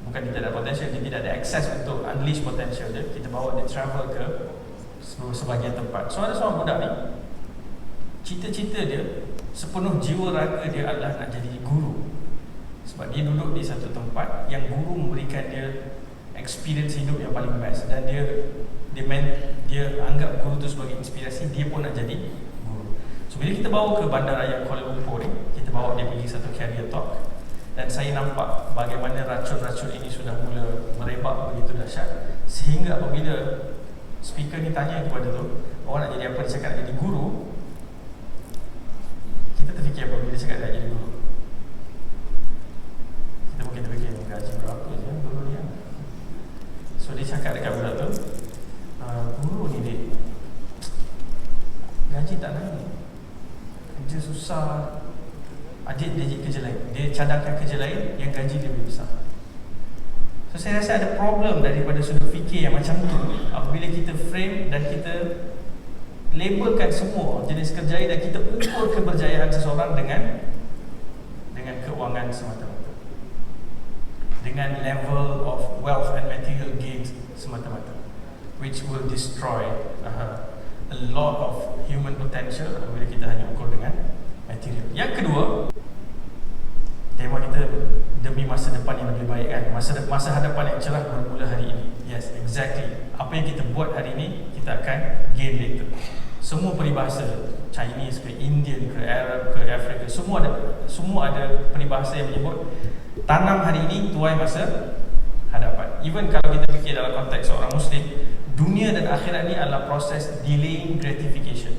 Bukan dia tidak ada potential, dia tidak ada access untuk unleash potential dia. Kita bawa dia travel ke sebahagian tempat. So ada seorang budak ni, cita-cita dia, sepenuh jiwa raga dia adalah nak jadi guru. Sebab dia duduk di satu tempat yang guru memberikan dia experience hidup yang paling best. Dan dia anggap guru tu sebagai inspirasi, dia pun nak jadi guru. So bila kita bawa ke bandaraya Kuala Lumpur ni, kita bawa dia pergi satu career talk, dan saya nampak bagaimana racun-racun ini sudah mula merebak begitu dahsyat. Sehingga apabila speaker ni tanya kepada tu, orang nak jadi apa, dia cakap nak jadi guru, kita terfikir apa bila dia cakap nak jadi guru? Kita mungkin terfikir gaji berapa je guru ni. So dia cakap dekat budak tu, guru ni dek, gaji tak naik. susah, dia kerja lain, dia cadangkan kerja lain yang gaji dia lebih besar. So saya rasa ada problem daripada sudut fikir yang macam tu apabila kita frame dan kita labelkan semua jenis kerjaya dan kita ukur keberjayaan seseorang dengan keuangan semata-mata, dengan level of wealth and material gains semata-mata, which will destroy a lot of human potential apabila kita hanya ukur dengan material. Yang kedua, tema kita demi masa depan yang lebih baik kan, masa hadapan yang cerah bermula hari ini. Yes, exactly. Apa yang kita buat hari ini kita akan gain later. Semua peribahasa, Chinese ke Indian ke Arab ke Afrika, semua ada peribahasa yang menyebut tanam hari ini tuai masa hadapan. Even kalau kita fikir dalam konteks seorang Muslim, dunia dan akhirat ni adalah proses delaying gratification.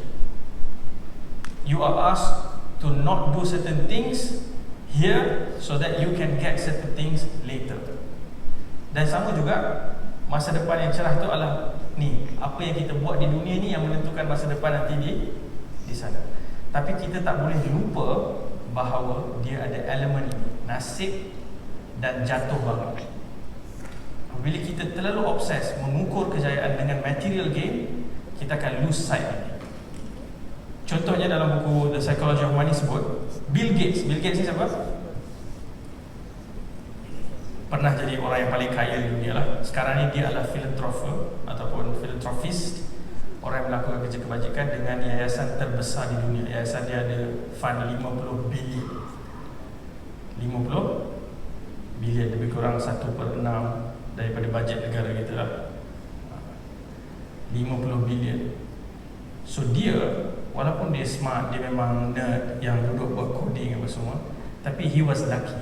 You are asked to not do certain things here so that you can get certain things later. Dan sama juga masa depan yang cerah tu adalah ni, apa yang kita buat di dunia ni yang menentukan masa depan nanti di sana. Tapi kita tak boleh lupa bahawa dia ada elemen ini, nasib dan jatuh bangun. Bila kita terlalu obses mengukur kejayaan dengan material gain, kita akan lose sight ini. Contohnya dalam buku The Psychology of Money sebut Bill Gates ni siapa? Pernah jadi orang yang paling kaya di dunia lah. Sekarang ni dia adalah philanthropist ataupun philanthropist, orang yang melakukan kerja kebajikan dengan yayasan terbesar di dunia. Yayasan dia ada fund 50 bilion. 50 bilion, lebih kurang 1/6 daripada bajet negara kita lah. 50 bilion. So dia, walaupun dia smart, dia memang nerd yang duduk buat coding apa semua, tapi he was lucky.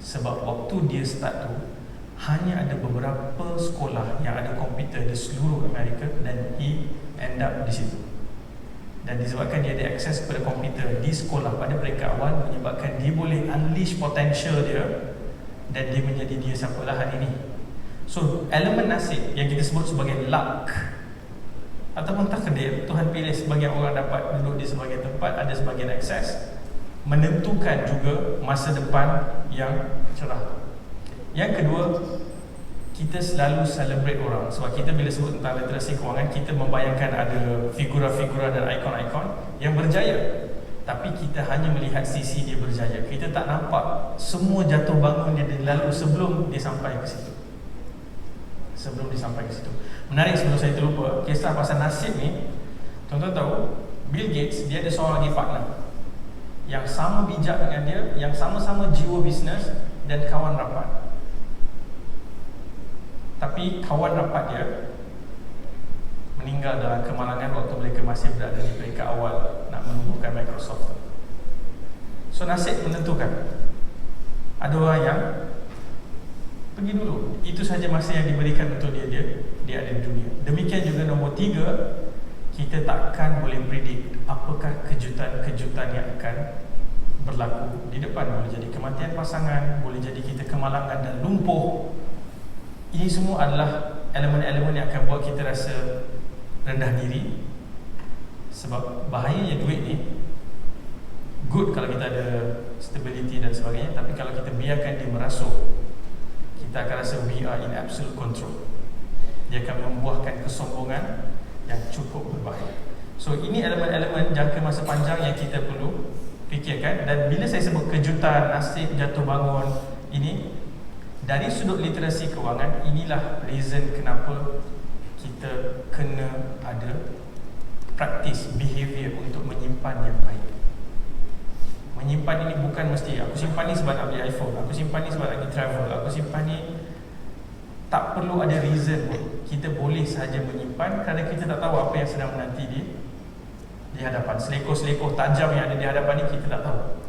Sebab waktu dia start tu, hanya ada beberapa sekolah yang ada komputer di seluruh Amerika dan he end up di situ. Dan disebabkan dia ada akses kepada komputer di sekolah pada peringkat awal, menyebabkan dia boleh unleash potential dia dan dia menjadi dia siapalah hari ini. So, elemen nasib yang kita sebut sebagai luck ataupun takdir, Tuhan pilih sebagian orang dapat duduk di sebagian tempat, ada sebagian akses, menentukan juga masa depan yang cerah. Yang kedua, kita selalu celebrate orang. Sebab kita bila sebut tentang literasi kewangan, kita membayangkan ada figura-figura dan ikon-ikon yang berjaya, tapi kita hanya melihat sisi dia berjaya. Kita tak nampak semua jatuh bangun dia lalu sebelum dia sampai ke situ. Menarik, sebelum saya terlupa, kisah pasal nasib ni, tuan-tuan tahu Bill Gates, dia ada seorang lagi partner yang sama bijak dengan dia, yang sama-sama jiwa bisnes dan kawan rapat. Tapi kawan rapat dia meninggal dalam kemalangan waktu mereka masih berada di peringkat awal nak menumbuhkan Microsoft. So nasib menentukan. Ada orang yang pergi dulu. Itu saja masa yang diberikan untuk dia ada di dunia. Demikian juga nombor 3, kita takkan boleh predict apakah kejutan-kejutan yang akan berlaku di depan. Boleh jadi kematian pasangan, boleh jadi kita kemalangan dan lumpuh. Ini semua adalah elemen-elemen yang akan buat kita rasa rendah diri. Sebab bahayanya duit ni, good kalau kita ada stability dan sebagainya, tapi kalau kita biarkan dia merasuk, kita akan rasa we are in absolute control. Dia akan membuahkan kesombongan yang cukup berbahaya. So ini elemen-elemen jangka masa panjang yang kita perlu fikirkan. Dan bila saya sebut kejutan, nasib, jatuh bangun, ini dari sudut literasi kewangan, inilah reason kenapa kita kena ada praktis behavior untuk menyimpan yang baik. Menyimpan ini bukan mesti aku simpan ni sebab nak beli iPhone, aku simpan ni sebab nak pergi travel, aku simpan ni, tak perlu ada reason pun. Kita boleh sahaja menyimpan kerana kita tak tahu apa yang sedang menanti di hadapan. Selekoh-selekoh tajam yang ada di hadapan ni kita tak tahu.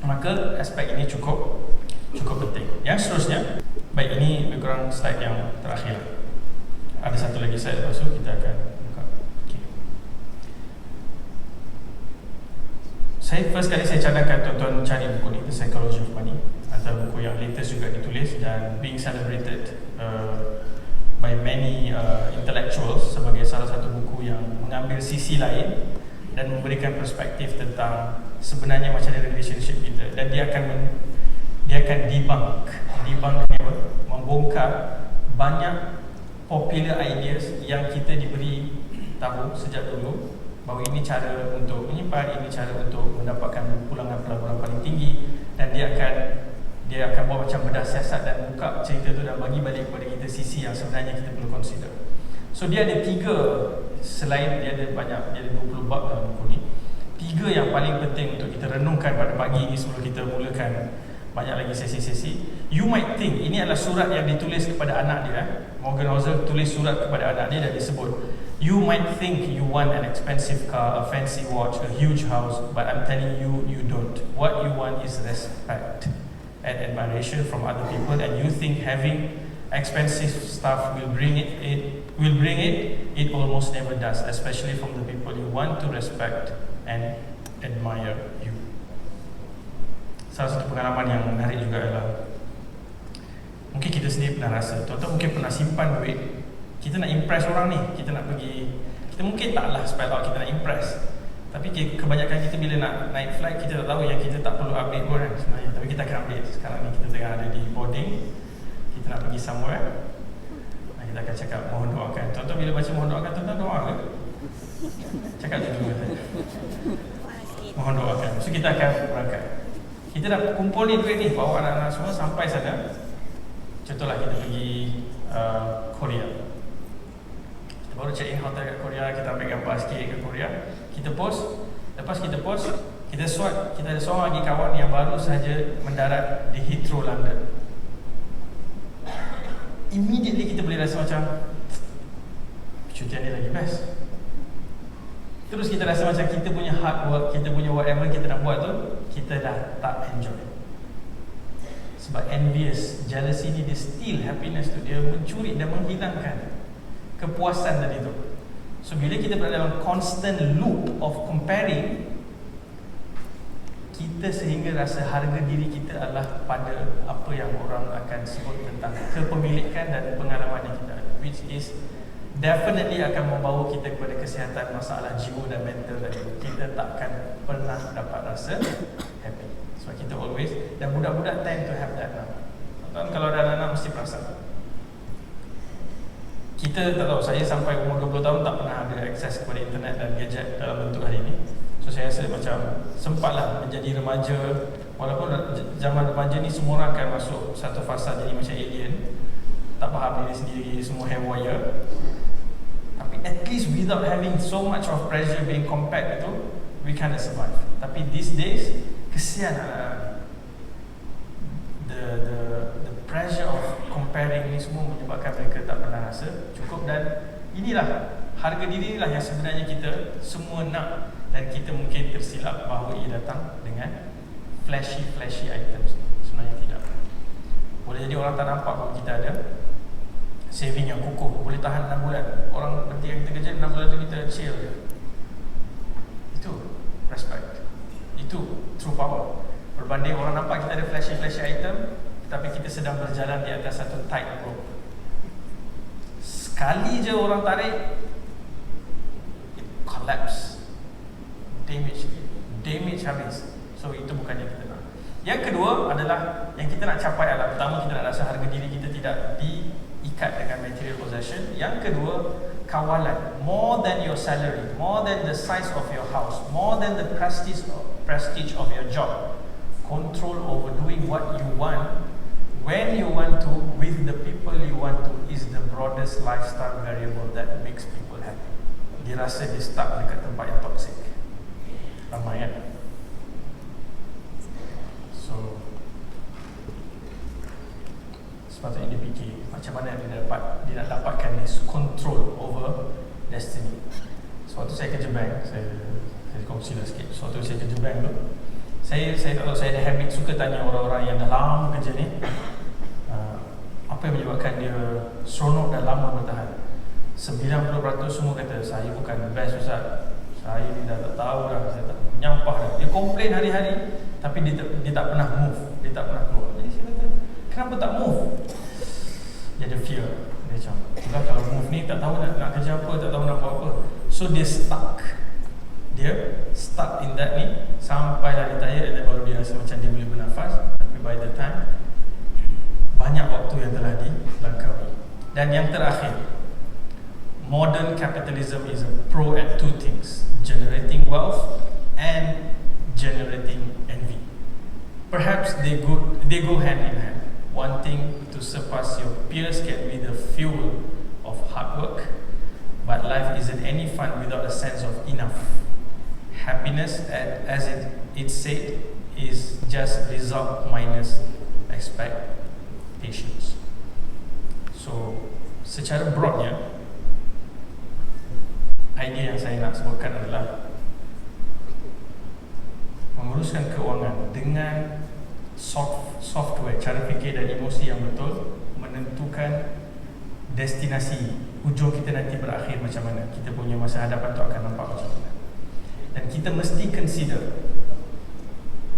Maka aspek ini cukup penting. Yang seterusnya, baik, ini lebih kurang slide yang terakhir. Ada satu lagi slide, lepas tu kita akan buka. Okay. First kali saya cadangkan tuan-tuan cari buku ni, The Psychology of Money, antara buku yang latest juga ditulis dan being celebrated by many intellectuals sebagai salah satu buku yang mengambil sisi lain dan memberikan perspektif tentang sebenarnya macam mana relationship kita, dan dia akan debunk ni apa? Membongkar banyak popular ideas yang kita diberi tahu sejak dulu bahawa ini cara untuk menyimpan, ini cara untuk mendapatkan pulangan pelaburan paling tinggi, dan dia akan buat macam bedah siasat dan buka cerita tu dan bagi balik kepada kita sisi yang sebenarnya kita perlu consider. So dia ada 3, selain dia ada 20 bab dalam buku ni, 3 yang paling penting untuk kita renungkan pada pagi ini sebelum kita mulakan banyak lagi sesi-sesi. You might think ini adalah surat yang ditulis kepada anak dia. Morgan Housel tulis surat kepada anak dia dan disebut, you might think you want an expensive car, a fancy watch, a huge house, but I'm telling you, you don't. What you want is respect and admiration from other people, and you think having expensive stuff will bring it. It almost never does, especially from the people you want to respect and admire you. Salah satu pengalaman yang menarik juga adalah, mungkin kita sendiri pernah rasa, tuan-tuan mungkin pernah simpan duit. Kita nak impress orang ni, kita nak pergi, kita mungkin taklah spell out kita nak impress, tapi kebanyakan kita bila nak naik flight, kita tak tahu yang kita tak perlu update pun kan sebenarnya. Tapi kita akan update. Sekarang ni kita tengah ada di boarding, kita nak pergi somewhere, kita akan cakap mohon doakan. Tuan-tuan bila baca mohon doakan, tuan-tuan doa ke? Cakap tu dulu kata mohon doakan. So kita akan berangkat. Kita dah kumpul ni duit ni, bawa anak-anak semua sampai sana. Contohlah kita pergi Korea. Kita baru check in hotel kat Korea, kita ambil gambar sikit kat Korea, kita post. Lepas kita post, kita swat, kita ada seorang lagi kawan yang baru sahaja mendarat di Heathrow, London. Immediately kita boleh rasa macam cutian ni lagi best. Terus kita rasa macam kita punya hard work, kita punya whatever kita nak buat tu, kita dah tak enjoy. Sebab envious, jealousy ni dia steal happiness tu, dia mencuri dan menghilangkan kepuasan tadi tu. So bila kita berada dalam constant loop of comparing, kita sehingga rasa harga diri kita adalah pada apa yang orang akan sebut tentang kepemilikan dan pengalaman yang kita ada, which is definitely akan membawa kita kepada kesihatan, masalah jiwa dan mental tadi. Kita takkan pernah dapat rasa happy. Sebab kita always, dan budak-budak tend to have that now. Tuan, kalau ada anak-anak mesti perasan. Kita tak tahu, saya sampai umur 20 tahun tak pernah ada akses kepada internet dan gadget dalam bentuk hari ini. So saya rasa macam sempatlah menjadi remaja. Walaupun zaman remaja ni semua orang akan masuk satu fasa jadi macam alien, tak faham diri sendiri, semua haywire. Tapi at least without having so much of pressure being compared itu, we kind of survive. Tapi these days, kesian the pressure of comparing ni semua menyebabkan mereka tak pernah rasa cukup. Dan inilah harga diri inilah yang sebenarnya kita semua nak, dan kita mungkin tersilap bahawa ia datang dengan flashy items. Sebenarnya tidak. Boleh jadi orang tak nampak bahawa kita ada saving yang kukuh, boleh tahan 6 bulan. Orang berhenti yang kita kerja 6 bulan tu kita chill je. Itu respect. Itu true power. Berbanding orang nampak kita ada flashy item, tapi kita sedang berjalan di atas satu tight rope. Sekali je orang tarik, it collapse, damage habis. So itu bukan yang kita nak. Yang kedua adalah, yang kita nak capai adalah, pertama kita nak rasa harga diri kita tidak diikat dengan material possession. Yang kedua, kawalan. More than your salary, more than the size of your house, more than the prestige of your job. Control over doing what you want, when you want to, with the people you want to, is the broadest lifestyle variable that makes people happy. Dia rasa dia stuck dekat tempat yang toxic. Ramai kan? So sepatutnya dia fikir macam mana dia nak dapatkan this control over destiny. Sewaktu saya kerja bank, saya kongsilah sikit. Sewaktu saya kerja bank tu, saya tak tahu, saya ada habit suka tanya orang-orang yang dah lama kerja ni, apa yang menyebabkan dia seronok dan lama bertahan. 90% semua kata, saya bukan best Ustaz, saya ni dah tak tahu dah, saya tak menyampah dah. Dia komplain hari-hari, tapi dia tak pernah move, dia tak pernah keluar. Jadi saya kata, kenapa tak move? Dia ada fear. Dia macam, kalau move ni tak tahu nak kerja apa, tak tahu nak buat apa. So dia stuck. Dia start in that ni sampai dah retire, dan baru dia rasa macam dia boleh bernafas. Tapi by the time, banyak waktu yang telah dilangkaui. Dan yang terakhir, modern capitalism is a pro at two things: generating wealth and generating envy. Perhaps they go hand in hand. Wanting to surpass your peers can be the fuel of hard work, but life isn't any fun without a sense of enough. Happiness, as it's said, is just result minus expectations. So, secara broadnya, idea yang saya nak sebutkan adalah menguruskan keuangan dengan software, cara fikir dan emosi yang betul menentukan destinasi hujung kita nanti berakhir macam mana. Kita punya masa hadapan tu akan nampak macam mana. Dan kita mesti consider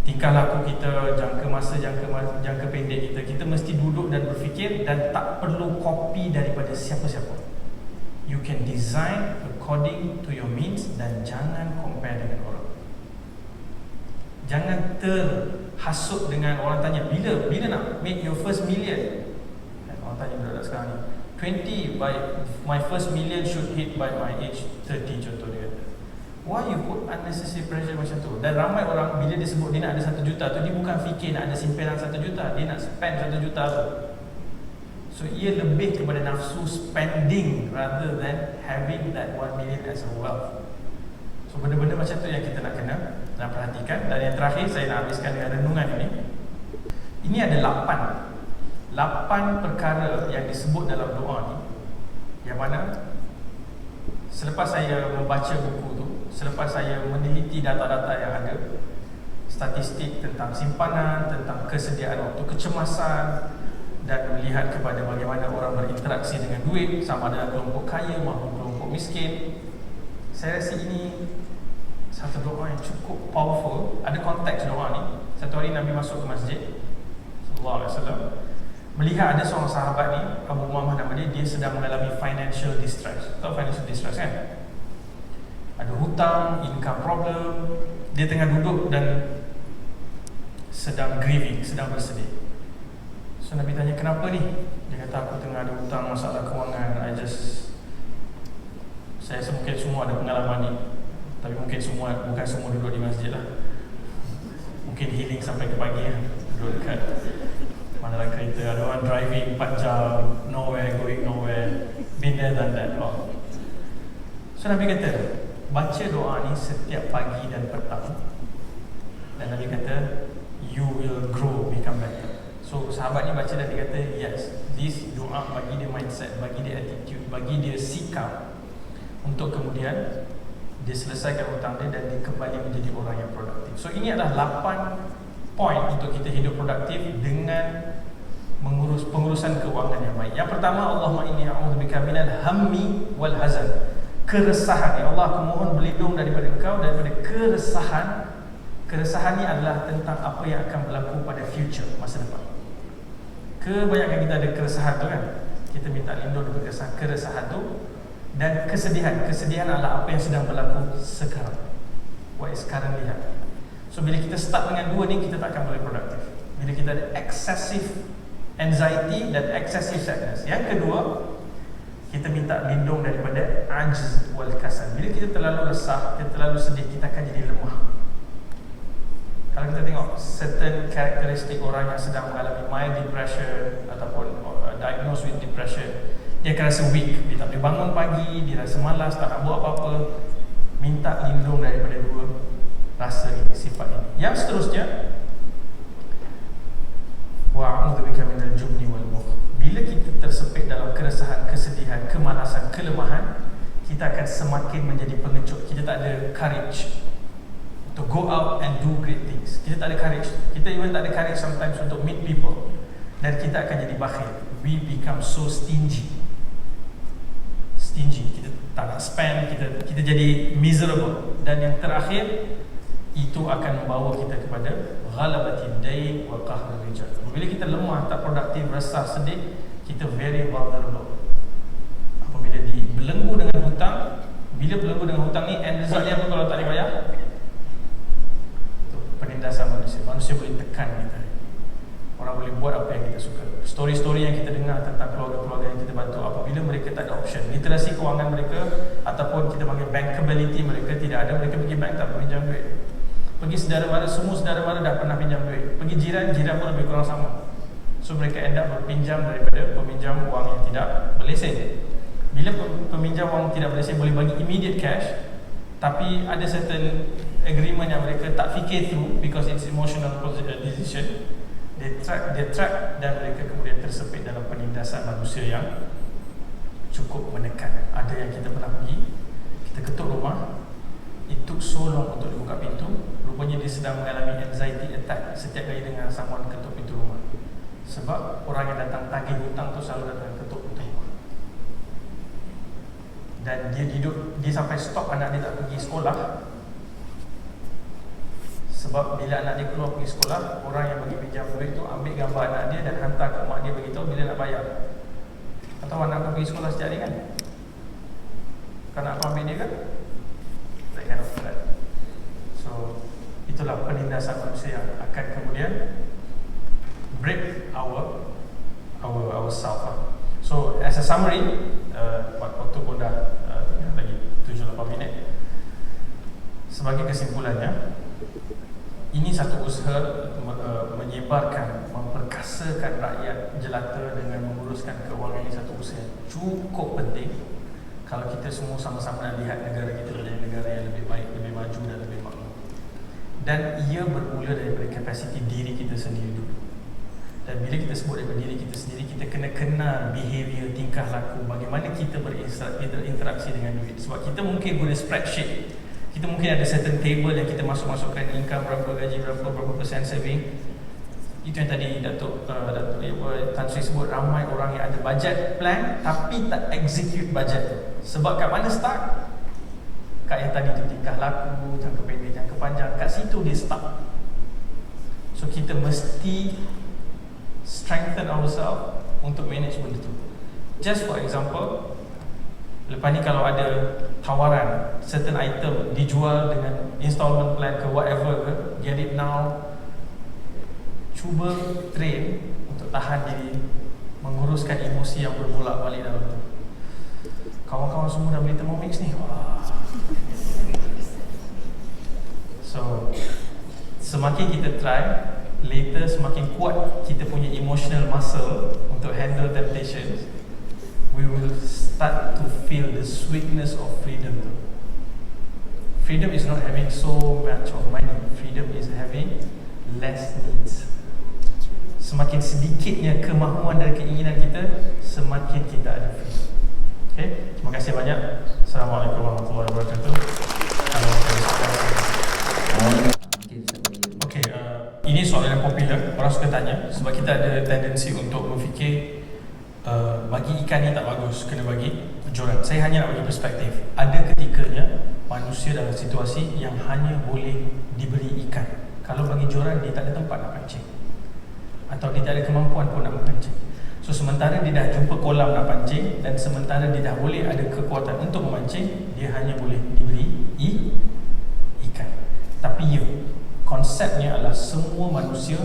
tingkah laku kita, jangka pendek kita. Kita mesti duduk dan berfikir, dan tak perlu copy daripada siapa-siapa. You can design according to your means, dan jangan compare dengan orang. Jangan terhasut dengan orang tanya bila nak make your first million. Orang tanya budak sekarang ni, 20 by my first million should hit by my age 30 contoh dia kata. Why you put unnecessary pressure macam tu? Dan ramai orang bila dia sebut dia nak ada 1 juta tu, dia bukan fikir nak ada simpanan 1 juta, dia nak spend 1 juta tu. So ia lebih kepada nafsu spending rather than having that 1 million as a wealth. So benda-benda macam tu yang kita nak kena perhatikan. Dan yang terakhir saya nak habiskan dengan renungan ini. Ini ada 8 perkara yang disebut dalam doa ni, yang mana selepas saya membaca buku tu, selepas saya meneliti data-data yang ada, statistik tentang simpanan, tentang kesediaan waktu kecemasan, dan melihat kepada bagaimana orang berinteraksi dengan duit, sama ada kelompok kaya maupun kelompok miskin, saya rasa ini satu doa yang cukup powerful. Ada konteks doa ni. Satu hari Nabi masuk ke masjid sallallahu alaihi wasallam, melihat ada seorang sahabat ni, Abu Umamah nama dia sedang mengalami financial distress. Tahu financial distress kan? Ada hutang, income problem, dia tengah duduk dan sedang grieving, sedang bersedih. So Nabi tanya, kenapa ni? Dia kata, aku tengah ada hutang, masalah kewangan. Saya mungkin semua ada pengalaman ni, tapi bukan semua duduk di masjid lah. Mungkin healing sampai ke pagi lah, duduk dekat dalam kereta, ada orang driving 4 jam, going nowhere, been there done that. So Nabi kata, baca doa ni setiap pagi dan petang, dan Nabi kata, you will grow, become better. So sahabat ni baca dan dia kata, yes, this doa bagi dia mindset, bagi dia attitude, bagi dia sikap untuk kemudian dia selesaikan hutang dia dan dia kembali menjadi orang yang produktif. So ini adalah 8 poin untuk kita hidup produktif dengan mengurus pengurusan keuangan yang baik. Yang pertama, Allahumma inni a'udzubika minal hammi wal hazan. Keresahan. Ya Allah, aku mohon berlindung daripada Engkau daripada keresahan. Keresahan ni adalah tentang apa yang akan berlaku pada future, masa depan. Kebanyakan kita ada keresahan tu kan. Kita minta lindung daripada keresahan tu. Dan kesedihan. Kesedihan adalah apa yang sedang berlaku sekarang. What is currently happening. So bila kita start dengan dua ni, kita tak akan boleh produktif. Bila kita ada excessive anxiety dan excessive sadness. Yang kedua, kita minta lindung daripada ajz wal kasal. Bila kita terlalu resah, kita terlalu sedih, kita akan jadi lemah. Kalau kita tengok certain karakteristik orang yang sedang mengalami mild depression ataupun diagnosed with depression, dia akan rasa weak, dia tak boleh bangun pagi, dia rasa malas, tak nak buat apa-apa. Minta lindung daripada dua rasa ini, sifat ini. Yang seterusnya, wa'udzubika minal jubni wal bukhl. Bila kita tersepit dalam keresahan, kesedihan, kemalasan, kelemahan, kita akan semakin menjadi pengecut. Kita tak ada courage to go out and do great things. Kita tak ada courage. Kita even tak ada courage sometimes untuk meet people. Dan kita akan jadi bakhil. We become so stingy. Kita tak nak spend, kita jadi miserable. Dan yang terakhir, itu akan membawa kita kepada ghalabatid dain wa qahrul rijal. Bila kita lemah, tak produktif, resah, sedih, kita very vulnerable. Apabila dibelenggu dengan hutang, Bila belenggu dengan hutang ni, end result dia apa kalau tak boleh bayar? Itu penindasan manusia. Manusia boleh tekan kita. Orang boleh buat apa yang kita suka. Story-story yang kita dengar tentang keluarga-keluarga yang kita bantu, apabila mereka tak ada option, literasi kewangan mereka ataupun kita panggil bankability mereka tidak ada, mereka pergi bank tak pinjam duit. Pergi saudara mara, semua saudara mara dah pernah pinjam duit. Pergi jiran, jiran pun lebih kurang sama. So mereka end up berpinjam daripada peminjam wang yang tidak berlesen. Bila peminjam wang tidak berlesen boleh bagi immediate cash, tapi ada certain agreement yang mereka tak fikir through because it's emotional decision. They track dan mereka kemudian tersepit dalam penindasan manusia yang cukup menekan. Ada yang kita pernah pergi, kita ketuk rumah, it took so long untuk dibuka pintu. Rupanya dia sedang mengalami anxiety attack setiap kali dengar someone ketuk pintu rumah. Sebab orang yang datang tagih hutang tu selalu datang ketuk pintu rumah. Dan dia sampai stop anak dia tak pergi sekolah. Sebab bila anak dia keluar pergi sekolah, orang yang bagi pinjam duit tu ambil gambar anak dia dan hantar ke mak dia beritahu bila nak bayar. Atau anak kau pergi sekolah setiap hari kan? Kan nak ambil dia kan? That kind of threat. So itulah penindasan manusia yang akan kemudian break our self. So as a summary, waktu pun dah tinggal lagi 7-8 minit. Sebagai kesimpulannya, ini satu usaha menyebarkan, memperkasakan rakyat jelata dengan menguruskan keuangan. Ini satu usaha yang cukup penting kalau kita semua sama-sama nak lihat negara kita menjadi negara yang lebih baik, lebih maju dan lebih makmur. Dan ia bermula daripada kapasiti diri kita sendiri dulu. Dan bila kita sebut daripada diri kita sendiri, kita kena kenal behavior, tingkah laku, bagaimana kita berinteraksi dengan duit. Sebab kita mungkin guna spreadsheet, kita mungkin ada certain table yang kita masukkan income berapa, gaji berapa persen saving. Itu yang tadi Datuk Tan Sri sebut, ramai orang yang ada budget plan tapi tak execute budget tu. Sebab kat mana start? Kat yang tadi tu, tingkah laku, jangka pendek, jangka panjang. Kat situ dia start. So kita mesti strengthen ourselves untuk manage benda tu. Just for example, lepas ni kalau ada tawaran certain item dijual dengan installment plan ke whatever ke, get it now. Cuba train untuk tahan diri, menguruskan emosi yang berbolak-balik dalam tu. Kawan-kawan semua dah beli Thermomix ni. Wah. So semakin kita try, later semakin kuat kita punya emotional muscle untuk handle temptations, we will start to feel the sweetness of freedom. Freedom is not having so much of money. Freedom is having less needs. Semakin sedikitnya kemahuan dan keinginan kita, semakin kita ada freedom. Okay? Terima kasih banyak. Assalamualaikum warahmatullahi wabarakatuh. Okay, ini soalan yang popular. Orang suka tanya sebab kita ada tendensi untuk berfikir bagi ikan ni tak bagus, kena bagi joran. Saya hanya nak bagi perspektif. Ada ketikanya manusia dalam situasi yang hanya boleh diberi ikan. Kalau bagi joran, dia tak ada tempat nak pancing, atau dia tak ada kemampuan pun nak memancing. So sementara dia dah jumpa kolam nak pancing, dan sementara dia dah boleh ada kekuatan untuk memancing, dia hanya boleh diberi ikan. Tapi ya, konsepnya adalah semua manusia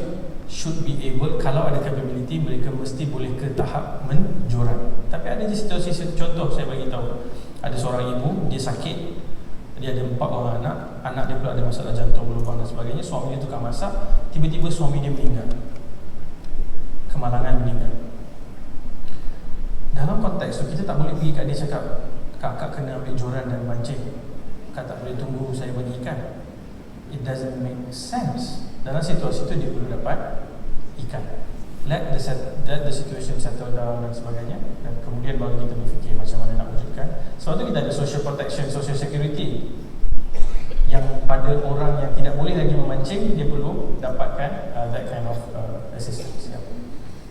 should be able, kalau ada capability, mereka mesti boleh ke tahap menjoran. Tapi ada je situasi, contoh saya bagi tahu, ada seorang ibu, dia sakit, dia ada 4 orang anak dia pula ada masalah jantung, berlubang dan sebagainya. Suami dia tukang masak, tiba-tiba suami dia meninggal, kemalangan meninggal. Dalam konteks tu, kita tak boleh pergi kat dia cakap, kakak kena ambil joran dan mancing, kakak tak boleh tunggu saya bagi ikan. It doesn't make sense. Dalam situasi itu dia perlu dapat ikan. Let the situation settle down dan sebagainya, dan kemudian baru kita berfikir macam mana nak wujudkan. Sebab tu kita ada social protection, social security, yang pada orang yang tidak boleh lagi memancing, dia perlu dapatkan that kind of assistance.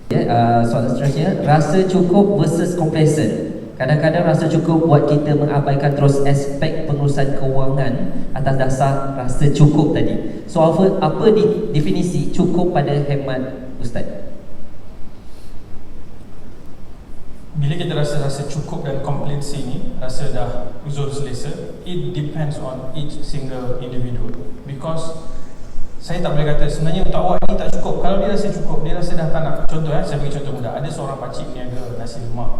Soalan seterusnya, rasa cukup versus complacent. Kadang-kadang rasa cukup buat kita mengabaikan terus aspek pengurusan kewangan atas dasar rasa cukup tadi. So apa definisi cukup pada hemat Ustaz? bila kita rasa cukup dan kompetensi ni, rasa dah uzur selesa, it depends on each single individual. Because saya tak boleh kata sebenarnya untuk awak ni tak cukup. Kalau dia rasa cukup, dia rasa dah tak nak. Contoh saya bagi contoh mudah. Ada seorang pakcik niaga nasi lemak,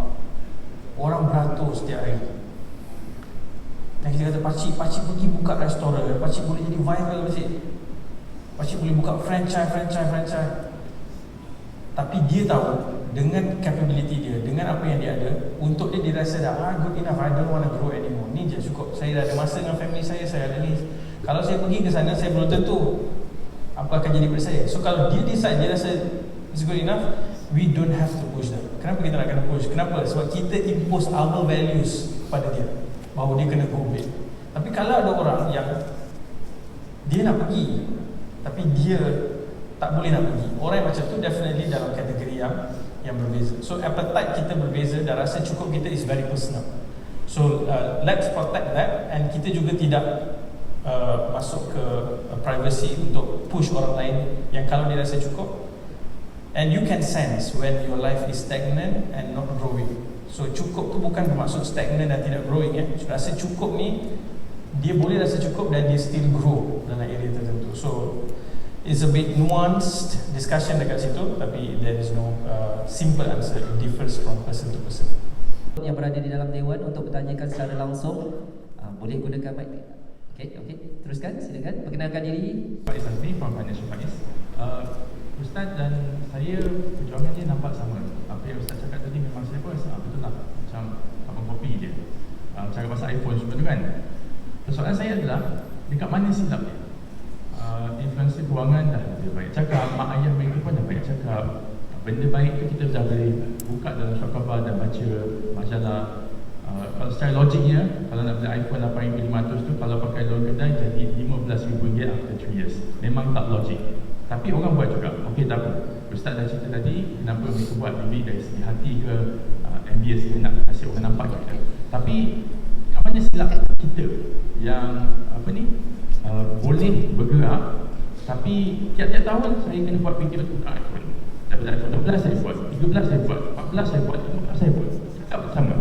orang beratus setiap hari. Dan kita kata pakcik pergi buka restoran, pakcik boleh jadi viral pakcik. Pakcik boleh buka franchise. Tapi dia tahu dengan capability dia, dengan apa yang dia ada, untuk dia rasa dah good enough, I don't want to grow anymore. Ni je cukup. Saya dah ada masa dengan family saya ada ni. Kalau saya pergi ke sana, saya belum tentu apa akan jadi pada saya. So kalau dia decide, dia rasa it's good enough, we don't have to push them. Kenapa kita nak kena push? Kenapa? Sebab kita impose our values pada dia, bahawa dia kena go big. Tapi kalau ada orang yang dia nak pergi, tapi dia tak boleh nak pergi, orang yang macam tu definitely dalam kategori yang berbeza. So appetite kita berbeza dan rasa cukup kita is very personal. So let's protect that, and kita juga tidak masuk ke privacy untuk push orang lain yang kalau dia rasa cukup. And you can sense when your life is stagnant and not growing. So cukup tu bukan bermaksud stagnant dan tidak growing ya. Rasa cukup ni, dia boleh rasa cukup dan dia still grow dalam area tertentu. So it's a bit nuanced discussion dekat situ, tapi there is no simple answer. It differs from person to person. Yang berada di dalam dewan untuk bertanyakan secara langsung, boleh gunakan mic. Okey, teruskan, silakan perkenalkan diri. Faiz Azmi from Financial Faiz. Ustaz dan saya perjuangan dia nampak sama. Apa yang Ustaz cakap tadi memang saya pun rasa betul lah, macam abang kopi dia. Cara pasal iPhone semua tu kan. Persoalan saya adalah dekat mana silap dia. Influencer kewangan dah lebih baik cakap, mak ayah mereka pun dah baik cakap. Benda baik tu kita dah boleh buka dalam surat khabar dan baca majalah. Kalau secara logiknya, kalau nak beli iPhone 8500 tu, kalau pakai loan kedai jadi RM15,000 after 3 years. Memang tak logik. Tapi orang buat juga. Okey, tak apa. Ustaz dah cerita tadi, kenapa mereka buat, maybe dari segi hati ke ambience ke, nak kasih orang nampak kita. Tapi kat mana silap kita yang boleh bergerak, tapi tiap-tiap tahun saya kena buat video tukar iPhone. Daripada iPhone 12 saya buat, 13 saya buat, 14 saya buat, 15 saya buat. Cakap bersama.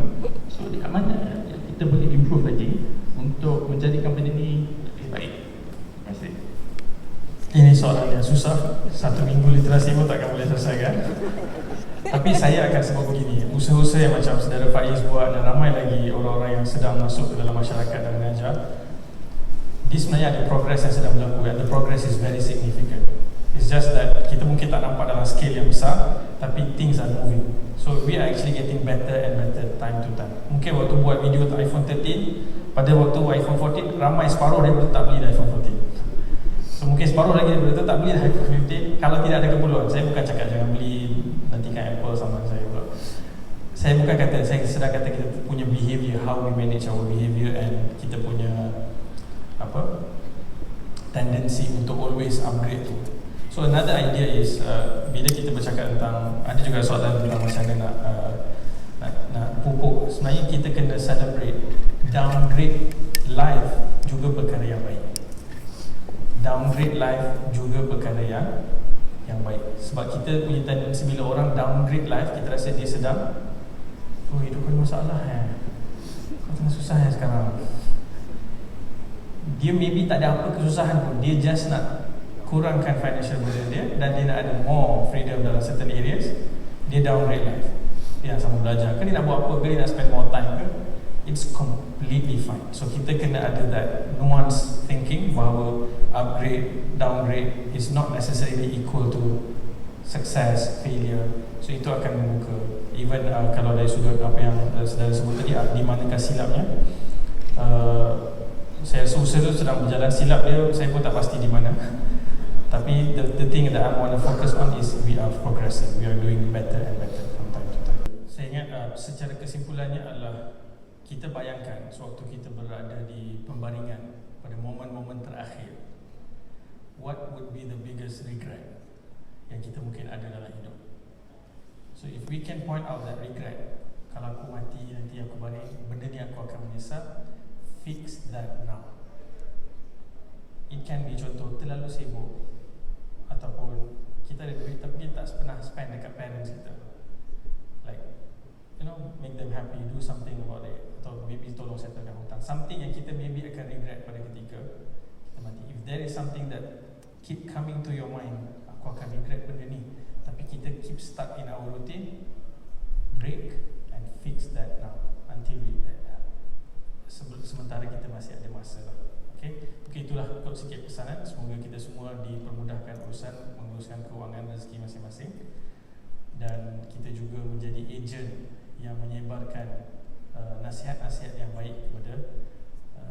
So dekat mana yang kita boleh improve lagi untuk menjadikan benda ni lebih baik? Terima kasih. Ini soalan yang susah. 1 minggu literasi pun takkan boleh selesaikan. Tapi saya akan sebut begini, usaha-usaha yang macam saudara Faiz buat dan ramai lagi orang-orang yang sedang masuk ke dalam masyarakat dan mengajar, dia sebenarnya ada progress yang sedang berlaku. The progress is very significant. It's just that kita mungkin tak nampak dalam scale yang besar, tapi things are moving. So we are actually getting better and better time to time. Mungkin waktu buat video untuk iPhone 13, pada waktu iPhone 14, ramai separuh daripada tak beli iPhone 14. So mungkin separuh lagi daripada tu tak beli iPhone 15 kalau tidak ada keperluan. Saya bukan cakap jangan beli, nantikan Apple sama saya pula. Saya bukan kata, saya sedang kata kita punya behavior, how we manage our behavior, and kita punya tendency untuk always upgrade tu. So another idea is bila kita bercakap tentang, ada juga soalan tentang macam mana nak pupuk. Sebenarnya kita kena celebrate downgrade life juga perkara yang baik. Downgrade life juga perkara yang baik. Sebab kita punya tendensi bila orang downgrade life, kita rasa dia sedang, oh hidup kau ada masalah kau tengah susah sekarang. Dia maybe tak ada apa kesusahan pun, dia just nak kurangkan financial burden dia dan dia nak ada more freedom dalam certain areas. Dia downgrade life. Dia nak sama belajar ke, dia nak buat apa ke, dia nak spend more time ke, it's completely fine. So kita kena ada that nuance thinking bahawa upgrade, downgrade is not necessarily equal to success, failure. So itu akan membuka, even kalau dari sudut apa yang saudara sebut tadi, di manakah silapnya. Saya rasa usaha tu sedang berjalan, silap dia saya pun tak pasti di mana. Tapi the thing that I want to focus on is we are progressing, we are doing better and better from time to time. Saya ingat secara kesimpulannya adalah kita bayangkan sewaktu kita berada di pembaringan pada momen-momen terakhir, what would be the biggest regret yang kita mungkin ada dalam hidup. So if we can point out that regret, kalau aku mati nanti aku baring, benda ni aku akan menyesal, fix that now. It can be contoh terlalu sibuk, ataupun kita ada duit tapi kita tak pernah spend dekat parents kita. Like make them happy, do something about it, atau maybe tolong settlekan hutang, something yang kita maybe akan regret pada ketika kita mati. If there is something that keep coming to your mind, aku akan regret benda ni, tapi kita keep stuck in our routine, break and fix that now until we sementara kita masih ada masa lah. Okay, itulah kot sikit pesanan. Semoga kita semua dipermudahkan urusan menguruskan kewangan rezeki masing-masing, dan kita juga menjadi ejen yang menyebarkan nasihat-nasihat yang baik kepada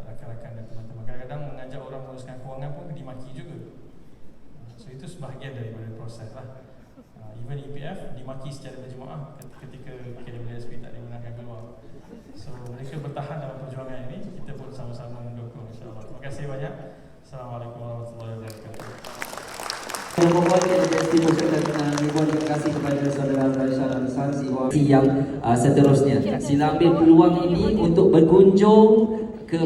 rakan-rakan dan teman-teman. Kadang-kadang mengajak orang menguruskan kewangan pun dimaki juga. So itu sebahagian daripada proses lah. Even EPF dimaki secara berjemaah ketika KWSP tak dibenarkan keluar. So mereka bertahan dalam perjuangan ini, kita pun sama-sama mendukung, insyaAllah. Terima kasih banyak. Assalamualaikum warahmatullahi wabarakatuh. Yang membuatkan universiti mengucapkan ribuan terima kasih kepada saudara Raishan Al-San yang seterusnya. Sila ambil peluang ini untuk berkunjung ke